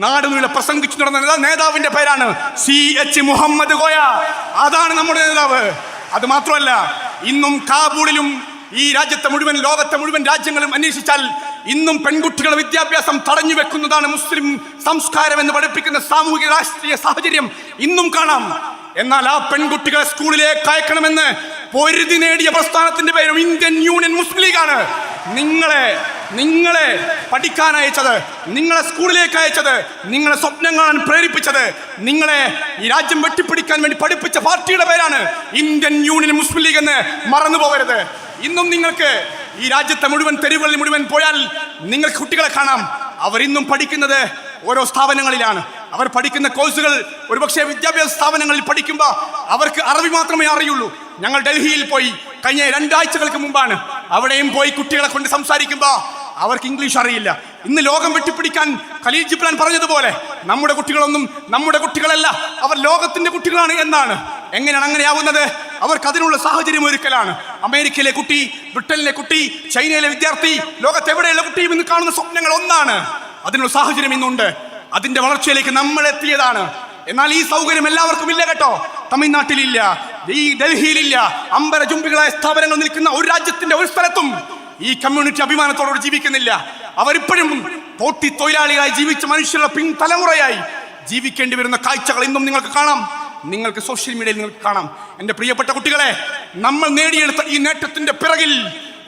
നാടുനീളെ പ്രസംഗിച്ചു നടന്ന നേതാവിന്റെ പേരാണ് CH മുഹമ്മദ് കോയ. അതാണ് നമ്മുടെ നേതാവ്. അത് മാത്രമല്ല, ഇന്നും കാബൂളിലും ഈ രാജ്യത്തെ മുഴുവൻ, ലോകത്തെ മുഴുവൻ രാജ്യങ്ങളും അന്വേഷിച്ചാൽ ഇന്നും പെൺകുട്ടികളുടെ വിദ്യാഭ്യാസം തടഞ്ഞു വെക്കുന്നതാണ് മുസ്ലിം സംസ്കാരം എന്ന് പഠിപ്പിക്കുന്ന സാമൂഹിക രാഷ്ട്രീയ സാഹചര്യം ഇന്നും കാണാം. എന്നാൽ ആ പെൺകുട്ടികളെ സ്കൂളിലേക്ക് അയക്കണമെന്ന് പൊരുതി നേടിയ പ്രസ്ഥാനത്തിന്റെ പേരും ഇന്ത്യൻ യൂണിയൻ മുസ്ലിം ലീഗാണ്. നിങ്ങളെ പഠിക്കാൻ അയച്ചത്, നിങ്ങളെ സ്കൂളിലേക്ക് അയച്ചത്, നിങ്ങളെ സ്വപ്നം കാണാൻ പ്രേരിപ്പിച്ചത്, നിങ്ങളെ ഈ രാജ്യം വെട്ടിപ്പിടിക്കാൻ വേണ്ടി പഠിപ്പിച്ച പാർട്ടിയുടെ പേരാണ് ഇന്ത്യൻ യൂണിയൻ മുസ്ലിം ലീഗ് എന്ന് മറന്നു പോകരുത്. ഇന്നും നിങ്ങൾക്ക് ഈ രാജ്യത്തെ മുഴുവൻ തെരുവുകളിൽ മുഴുവൻ പോയാൽ നിങ്ങൾക്ക് കുട്ടികളെ കാണാം. അവരിന്നും പഠിക്കുന്നത് ഓരോ സ്ഥാപനങ്ങളിലാണ്. അവർ പഠിക്കുന്ന കോഴ്സുകൾ ഒരുപക്ഷെ വിദ്യാഭ്യാസ സ്ഥാപനങ്ങളിൽ പഠിക്കുമ്പോൾ അവർക്ക് അറബി മാത്രമേ അറിയുള്ളൂ. ഞങ്ങൾ ഡൽഹിയിൽ പോയി കഴിഞ്ഞ 2 ആഴ്ചകൾക്ക് മുമ്പാണ്. അവിടെയും പോയി കുട്ടികളെ കൊണ്ട് സംസാരിക്കുമ്പോൾ അവർക്ക് ഇംഗ്ലീഷ് അറിയില്ല. ഇന്ന് ലോകം വെട്ടിപ്പിടിക്കാൻ ഖലീൽ ജിബ്രാൻ പറഞ്ഞതുപോലെ നമ്മുടെ കുട്ടികളൊന്നും നമ്മുടെ കുട്ടികളല്ല, അവർ ലോകത്തിന്റെ കുട്ടികളാണ് എന്നാണ്. എങ്ങനെയാണ് അങ്ങനെയാവുന്നത്? അവർക്ക് അതിനുള്ള സാഹചര്യം ഒരുക്കലാണ്. അമേരിക്കയിലെ കുട്ടി, ബ്രിട്ടനിലെ കുട്ടി, ചൈനയിലെ വിദ്യാർത്ഥി, ലോകത്തെവിടെയുള്ള കുട്ടിയും ഇന്ന് കാണുന്ന സ്വപ്നങ്ങൾ ഒന്നാണ്. അതിനുള്ള സാഹചര്യം ഇന്നുണ്ട്. അതിന്റെ വളർച്ചയിലേക്ക് നമ്മൾ എത്തിയതാണ്. എന്നാൽ ഈ സൗകര്യം എല്ലാവർക്കും ഇല്ല കേട്ടോ. തമിഴ്നാട്ടിലില്ല, ഈ ഡൽഹിയിലില്ല. അമ്പരചുംബികളായ സ്ഥാപനങ്ങൾ നിൽക്കുന്ന ഒരു രാജ്യത്തിന്റെ ഒരു സ്ഥലത്തും ഈ കമ്മ്യൂണിറ്റി അഭിമാനത്തോടെ ജീവിക്കുന്നില്ല. അവരിപ്പോഴും തോട്ടി തൊഴിലാളികളായി ജീവിച്ച മനുഷ്യരുടെ പിൻതലമുറയായി ജീവിക്കേണ്ടി വരുന്ന കാഴ്ചകൾ ഇന്നും നിങ്ങൾക്ക് കാണാം. നിങ്ങൾക്ക് സോഷ്യൽ മീഡിയയിൽ നിങ്ങൾക്ക് കാണാം. എൻ്റെ പ്രിയപ്പെട്ട കുട്ടികളെ, നമ്മൾ നേടിയെടുത്ത ഈ നേട്ടത്തിന്റെ പിറകിൽ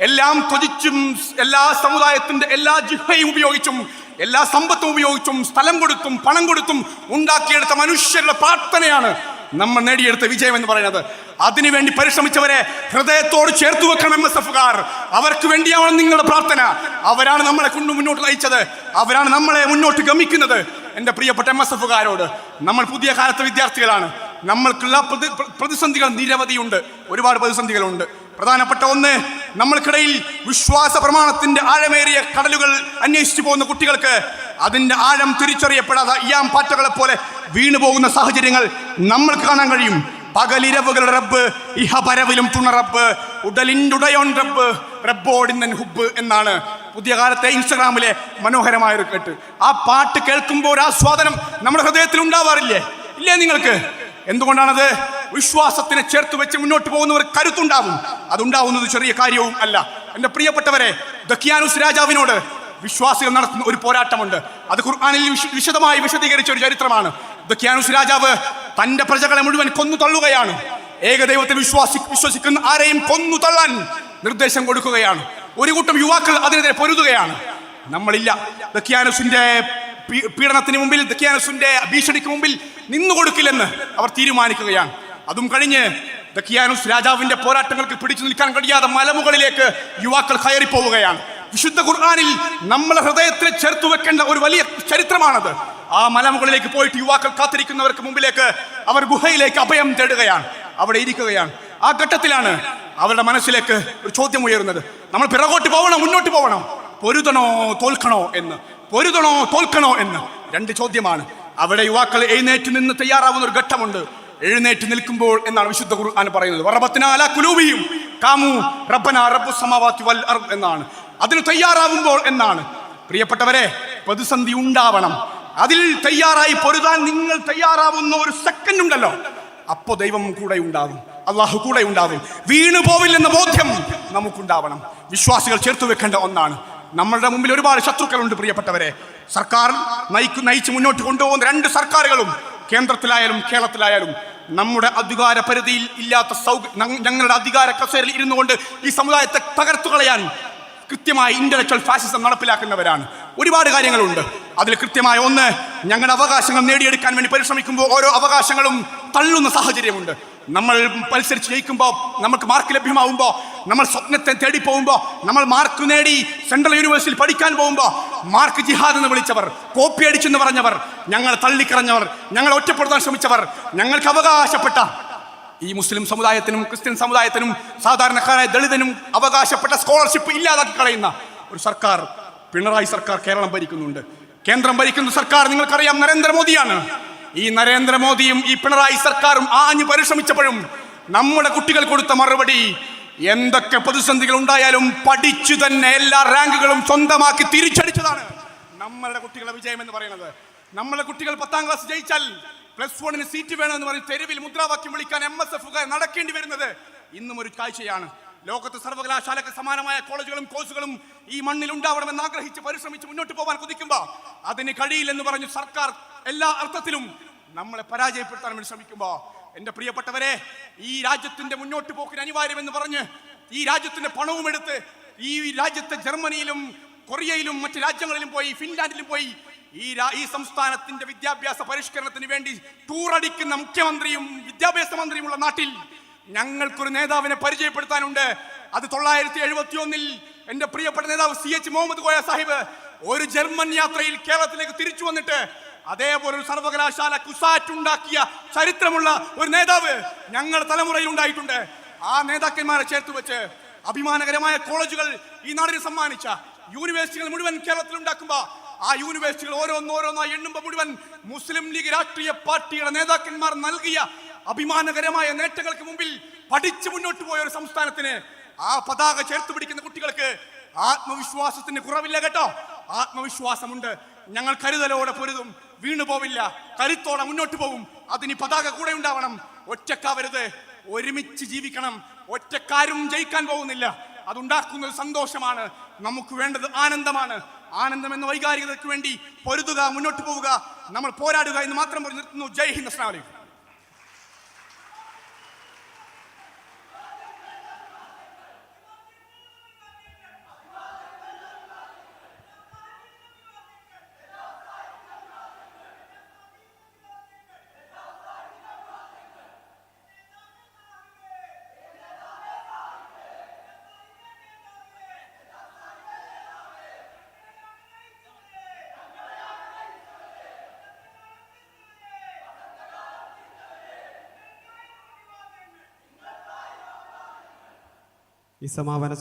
എല്ലാം ത്വജിച്ചും, എല്ലാ സമുദായത്തിന്റെ എല്ലാ ജിഹയും ഉപയോഗിച്ചും, എല്ലാ സമ്പത്തും ഉപയോഗിച്ചും, സ്ഥലം കൊടുത്തും പണം കൊടുത്തും ഉണ്ടാക്കിയെടുത്ത മനുഷ്യരുടെ പ്രാർത്ഥനയാണ് നമ്മൾ നേടിയെടുത്ത വിജയം എന്ന് പറയുന്നത്. അതിനുവേണ്ടി പരിശ്രമിച്ചവരെ ഹൃദയത്തോട് ചേർത്ത് വെക്കണം MSF-കാർ. അവർക്ക് വേണ്ടിയാണ് നിങ്ങളുടെ പ്രാർത്ഥന. അവരാണ് നമ്മളെ കൊണ്ട് മുന്നോട്ട് നയിച്ചത്. അവരാണ് നമ്മളെ മുന്നോട്ട് ഗമിക്കുന്നത്. എൻ്റെ പ്രിയപ്പെട്ട MSF-കാരോട്, നമ്മൾ പുതിയ കാലത്തെ വിദ്യാർത്ഥികളാണ്. നമ്മൾക്കുള്ള പ്രതിസന്ധികൾ നിരവധിയുണ്ട്. ഒരുപാട് പ്രതിസന്ധികളുണ്ട്. പ്രധാനപ്പെട്ട ഒന്ന്, നമ്മൾക്കിടയിൽ വിശ്വാസ പ്രമാണത്തിന്റെ ആഴമേറിയ കടലുകൾ അന്വേഷിച്ചു പോകുന്ന കുട്ടികൾക്ക് അതിന്റെ ആഴം തിരിച്ചറിയപ്പെടാതെ ഇയാം പാറ്റകളെ പോലെ വീണു പോകുന്ന സാഹചര്യങ്ങൾ നമ്മൾക്ക് കാണാൻ കഴിയും. പകലിരവുകളുടെ റബ്ബ്, ഇഹപരവിലും തുണ റബ്ബ്, ഉടലിൻ്റുടയോൻ റബ്ബ്, റബ്ബോടിന്നൻ ഹുബ് എന്നാണ് പുതിയ കാലത്തെ ഇൻസ്റ്റഗ്രാമിലെ മനോഹരമായ ഒരു കേട്ട്. ആ പാട്ട് കേൾക്കുമ്പോൾ ഒരു ആസ്വാദനം നമ്മുടെ ഹൃദയത്തിൽ ഉണ്ടാവാറില്ലേ? ഇല്ലേ നിങ്ങൾക്ക്? എന്തുകൊണ്ടാണത്? വിശ്വാസത്തിനെ ചേർത്ത് വെച്ച് മുന്നോട്ട് പോകുന്നവർ കരുത്തുണ്ടാവും. അതുണ്ടാവുന്നത് ചെറിയ കാര്യവും അല്ല. എൻ്റെ പ്രിയപ്പെട്ടവരെ, ദക്കിയാനുസ് രാജാവിനോട് വിശ്വാസികൾ നടത്തുന്ന ഒരു പോരാട്ടമുണ്ട്. അത് ഖുർആനിൽ വിശദമായി വിശദീകരിച്ച ഒരു ചരിത്രമാണ്. ദക്കിയാനുസ് രാജാവ് തന്റെ പ്രജകളെ മുഴുവൻ കൊന്നു തള്ളുകയാണ്. ഏകദൈവത്തെ വിശ്വസിക്കുന്ന ആരെയും കൊന്നു തള്ളാൻ നിർദ്ദേശം കൊടുക്കുകയാണ്. ഒരു കൂട്ടം യുവാക്കൾ അതിനെതിരെ പൊരുതുകയാണ്. നമ്മളില്ല. ദക്കിയാനുസിന്റെ പീഡനത്തിന് മുമ്പിൽ, ദക്കിയാനുസിന്റെ ഭീഷണിക്ക് മുമ്പിൽ നിന്നുകൊടുക്കില്ലെന്ന് അവർ തീരുമാനിക്കുകയാണ്. അതും കഴിഞ്ഞ് ദക്കിയാനുസ് രാജാവിന്റെ പോരാട്ടങ്ങൾക്ക് പിടിച്ചു നിൽക്കാൻ കഴിയാതെ മലമുകളിലേക്ക് യുവാക്കൾ കയറിപ്പോവുകയാണ്. വിശുദ്ധ ഖുർആനിൽ നമ്മളെ ഹൃദയത്തിൽ ചേർത്തു വെക്കേണ്ട ഒരു വലിയ ചരിത്രമാണത്. ആ മലമുകളിലേക്ക് പോയിട്ട് യുവാക്കൾ കാത്തിരിക്കുന്നവർക്ക് മുമ്പിലേക്ക് അവർ ഗുഹയിലേക്ക് അഭയം തേടുകയാണ്. അവിടെ ഇരിക്കുകയാണ്. ആ ഘട്ടത്തിലാണ് അവരുടെ മനസ്സിലേക്ക് ഒരു ചോദ്യം ഉയരുന്നത്. നമ്മൾ പിറകോട്ട് പോകണോ, മുന്നോട്ട് പോകണോ? പൊരുതണോ തോൽക്കണോ എന്ന്. പൊരുതണോ തോൽക്കണോ എന്ന് 2 ചോദ്യമാണ്. അവിടെ യുവാക്കൾ എഴുന്നേറ്റ് നിന്ന് തയ്യാറാവുന്ന ഒരു ഘട്ടമുണ്ട്. എഴുന്നേറ്റ് നിൽക്കുമ്പോൾ എന്നാണ് വിശുദ്ധ ഖുർആൻ പറയുന്നത്. വറബത്നാ അലാ ഖുലൂബിഹിം ഖാമു റബ്ബനാ റബ്ബുസ് സമാവാതി വൽ അർദ് എന്നാണ്. അതിന് തയ്യാറാവുമ്പോൾ എന്നാണ്. പ്രിയപ്പെട്ടവരെ, പ്രതിസന്ധി ഉണ്ടാവണം. അതിൽ തയ്യാറായി പൊരുതാൻ നിങ്ങൾ തയ്യാറാവുന്ന ഒരു സെക്കൻഡ് ഉണ്ടല്ലോ, അപ്പോ ദൈവം കൂടെ ഉണ്ടാവും, അള്ളാഹു കൂടെ ഉണ്ടാവും. വീണു പോവില്ലെന്ന ബോധ്യം നമുക്കുണ്ടാവണം. വിശ്വാസികൾ ചേർത്ത് വെക്കേണ്ട ഒന്നാണ്. നമ്മളുടെ മുമ്പിൽ ഒരുപാട് ശത്രുക്കളുണ്ട് പ്രിയപ്പെട്ടവരെ. സർക്കാർ നയിച്ച് മുന്നോട്ട് കൊണ്ടുപോകുന്ന 2 സർക്കാരുകളും, കേന്ദ്രത്തിലായാലും കേരളത്തിലായാലും, നമ്മുടെ അധികാര പരിധിയിൽ ഇല്ലാത്ത ഞങ്ങളുടെ അധികാര കസേരയിൽ ഇരുന്നു കൊണ്ട് ഈ സമുദായത്തെ തകർത്തു കളയാൻ കൃത്യമായി ഇന്റലക്ച്വൽ ഫാസിസം നടപ്പിലാക്കുന്നവരാണ്. ഒരുപാട് കാര്യങ്ങളുണ്ട്. അതിൽ കൃത്യമായ ഒന്ന്, ഞങ്ങളുടെ അവകാശങ്ങൾ നേടിയെടുക്കാൻ വേണ്ടി പരിശ്രമിക്കുമ്പോൾ ഓരോ അവകാശങ്ങളും തള്ളുന്ന സാഹചര്യമുണ്ട്. നമ്മൾ മത്സരിച്ച് ജയിക്കുമ്പോൾ, നമുക്ക് മാർക്ക് ലഭ്യമാവുമ്പോൾ, നമ്മൾ സ്വപ്നത്തെ തേടി പോകുമ്പോൾ, നമ്മൾ മാർക്ക് നേടി സെൻട്രൽ യൂണിവേഴ്സിറ്റിയിൽ പഠിക്കാൻ പോകുമ്പോൾ മാർക്ക് ജിഹാദ് എന്ന് വിളിച്ചവർ, കോപ്പി അടിച്ചെന്ന് പറഞ്ഞവർ, ഞങ്ങളെ തള്ളിക്കളഞ്ഞവർ, ഞങ്ങളെ ഒറ്റപ്പെടുത്താൻ ശ്രമിച്ചവർ, ഞങ്ങൾക്ക് അവകാശപ്പെട്ട ഈ മുസ്ലിം സമുദായത്തിനും ക്രിസ്ത്യൻ സമുദായത്തിനും സാധാരണക്കാരായ ദളിതനും അവകാശപ്പെട്ട സ്കോളർഷിപ്പ് ഇല്ലാതാക്കി കളയുന്ന ഒരു സർക്കാർ, പിണറായി സർക്കാർ കേരളം ഭരിക്കുന്നുണ്ട്. കേന്ദ്രം ഭരിക്കുന്ന സർക്കാർ നിങ്ങൾക്കറിയാം നരേന്ദ്രമോദിയാണ്. ഈ നരേന്ദ്രമോദിയും ഈ പിണറായി സർക്കാരും ആഞ്ഞു പരിശ്രമിച്ചപ്പോഴും നമ്മുടെ കുട്ടികൾ കൊടുത്ത മറുപടി, എന്തൊക്കെ പ്രതിസന്ധികൾ ഉണ്ടായാലും പഠിച്ചു തന്നെ എല്ലാ റാങ്കുകളും സ്വന്തമാക്കി തിരിച്ചടിച്ചതാണ് നമ്മളുടെ കുട്ടികളുടെ വിജയം എന്ന് പറയുന്നത്. നമ്മളുടെ കുട്ടികൾ 10ാം ക്ലാസ് ജയിച്ചാൽ +1 സീറ്റ് വേണമെന്ന് പറഞ്ഞ് തെരുവിൽ മുദ്രാവാക്യം വിളിക്കാൻ MSF നടക്കേണ്ടി വരുന്നത് ഇന്നും ഒരു കാഴ്ചയാണ്. ലോകത്ത് സർവകലാശാലക്ക് സമാനമായ കോളേജുകളും കോഴ്സുകളും ഈ മണ്ണിൽ ഉണ്ടാവണമെന്ന് ആഗ്രഹിച്ച് പരിശ്രമിച്ച് മുന്നോട്ട് പോകാൻ കുതിക്കുമ്പോൾ അതിന് കഴിയില്ലെന്ന് പറഞ്ഞു സർക്കാർ എല്ലാ അർത്ഥത്തിലും നമ്മളെ പരാജയപ്പെടുത്താൻ വേണ്ടി ശ്രമിക്കുമ്പോൾ, എന്റെ പ്രിയപ്പെട്ടവരെ, ഈ രാജ്യത്തിന്റെ മുന്നോട്ട് പോക്കിന് അനിവാര്യമെന്ന് പറഞ്ഞ് ഈ രാജ്യത്തിന്റെ പണവും എടുത്ത് ഈ രാജ്യത്തെ ജർമ്മനിയിലും കൊറിയയിലും മറ്റ് രാജ്യങ്ങളിലും പോയി, ഫിൻലാൻഡിലും പോയി ഈ സംസ്ഥാനത്തിന്റെ വിദ്യാഭ്യാസ പരിഷ്കരണത്തിന് വേണ്ടി ടൂറടിക്കുന്ന മുഖ്യമന്ത്രിയും വിദ്യാഭ്യാസ മന്ത്രിയുമുള്ള നാട്ടിൽ ഞങ്ങൾക്കൊരു നേതാവിനെ പരിചയപ്പെടുത്താനുണ്ട്. അത് 1971 എന്റെ പ്രിയപ്പെട്ട നേതാവ് CH മുഹമ്മദ് കോയ സാഹിബ് ഒരു ജർമ്മൻ യാത്രയിൽ കേരളത്തിലേക്ക് തിരിച്ചു വന്നിട്ട് അതേപോലെ ഒരു സർവകലാശാല കുസാറ്റ് ഉണ്ടാക്കിയ ചരിത്രമുള്ള ഒരു നേതാവ് ഞങ്ങളുടെ തലമുറയിൽ ഉണ്ടായിട്ടുണ്ട്. ആ നേതാക്കന്മാരെ ചേർത്ത് വെച്ച് അഭിമാനകരമായ കോളേജുകൾ ഈ നാടിന് സമ്മാനിച്ച യൂണിവേഴ്സിറ്റികൾ മുഴുവൻ കേരളത്തിൽ ഉണ്ടാക്കുമ്പോ ആ യൂണിവേഴ്സിറ്റികൾ ഓരോന്നോരോന്നായി എണ്ണുമ്പോൾ മുഴുവൻ മുസ്ലിം ലീഗ് രാഷ്ട്രീയ പാർട്ടിയുടെ നേതാക്കന്മാർ നൽകിയ അഭിമാനകരമായ നേട്ടങ്ങൾക്ക് മുമ്പിൽ പഠിച്ചു മുന്നോട്ട് പോയ ഒരു സംസ്ഥാനത്തിന് ആ പതാക ചേർത്ത് പിടിക്കുന്ന കുട്ടികൾക്ക് ആത്മവിശ്വാസത്തിന് കുറവില്ല കേട്ടോ. ആത്മവിശ്വാസമുണ്ട്. ഞങ്ങൾ കരുതലോടെ പൊരുതും, വീണുപോവില്ല, കരുത്തോടെ മുന്നോട്ട് പോകും. അതിന് പതാക കൂടെ ഉണ്ടാവണം. ഒറ്റക്കാവരുത്, ഒരുമിച്ച് ജീവിക്കണം. ഒറ്റക്കാരും ജയിക്കാൻ പോകുന്നില്ല. അതുണ്ടാക്കുന്നത് സന്തോഷമാണ്. നമുക്ക് വേണ്ടത് ആനന്ദമാണ്. ആനന്ദം എന്ന വൈകാരികതയ്ക്ക് വേണ്ടി പൊരുതുക, മുന്നോട്ട് പോവുക, നമ്മൾ പോരാടുക എന്ന് മാത്രം പറഞ്ഞ് നിർത്തുന്നു. ജയ് ഹിന്ദ്. അസ്സലാമു അലൈക്കും. ഈ സമാപന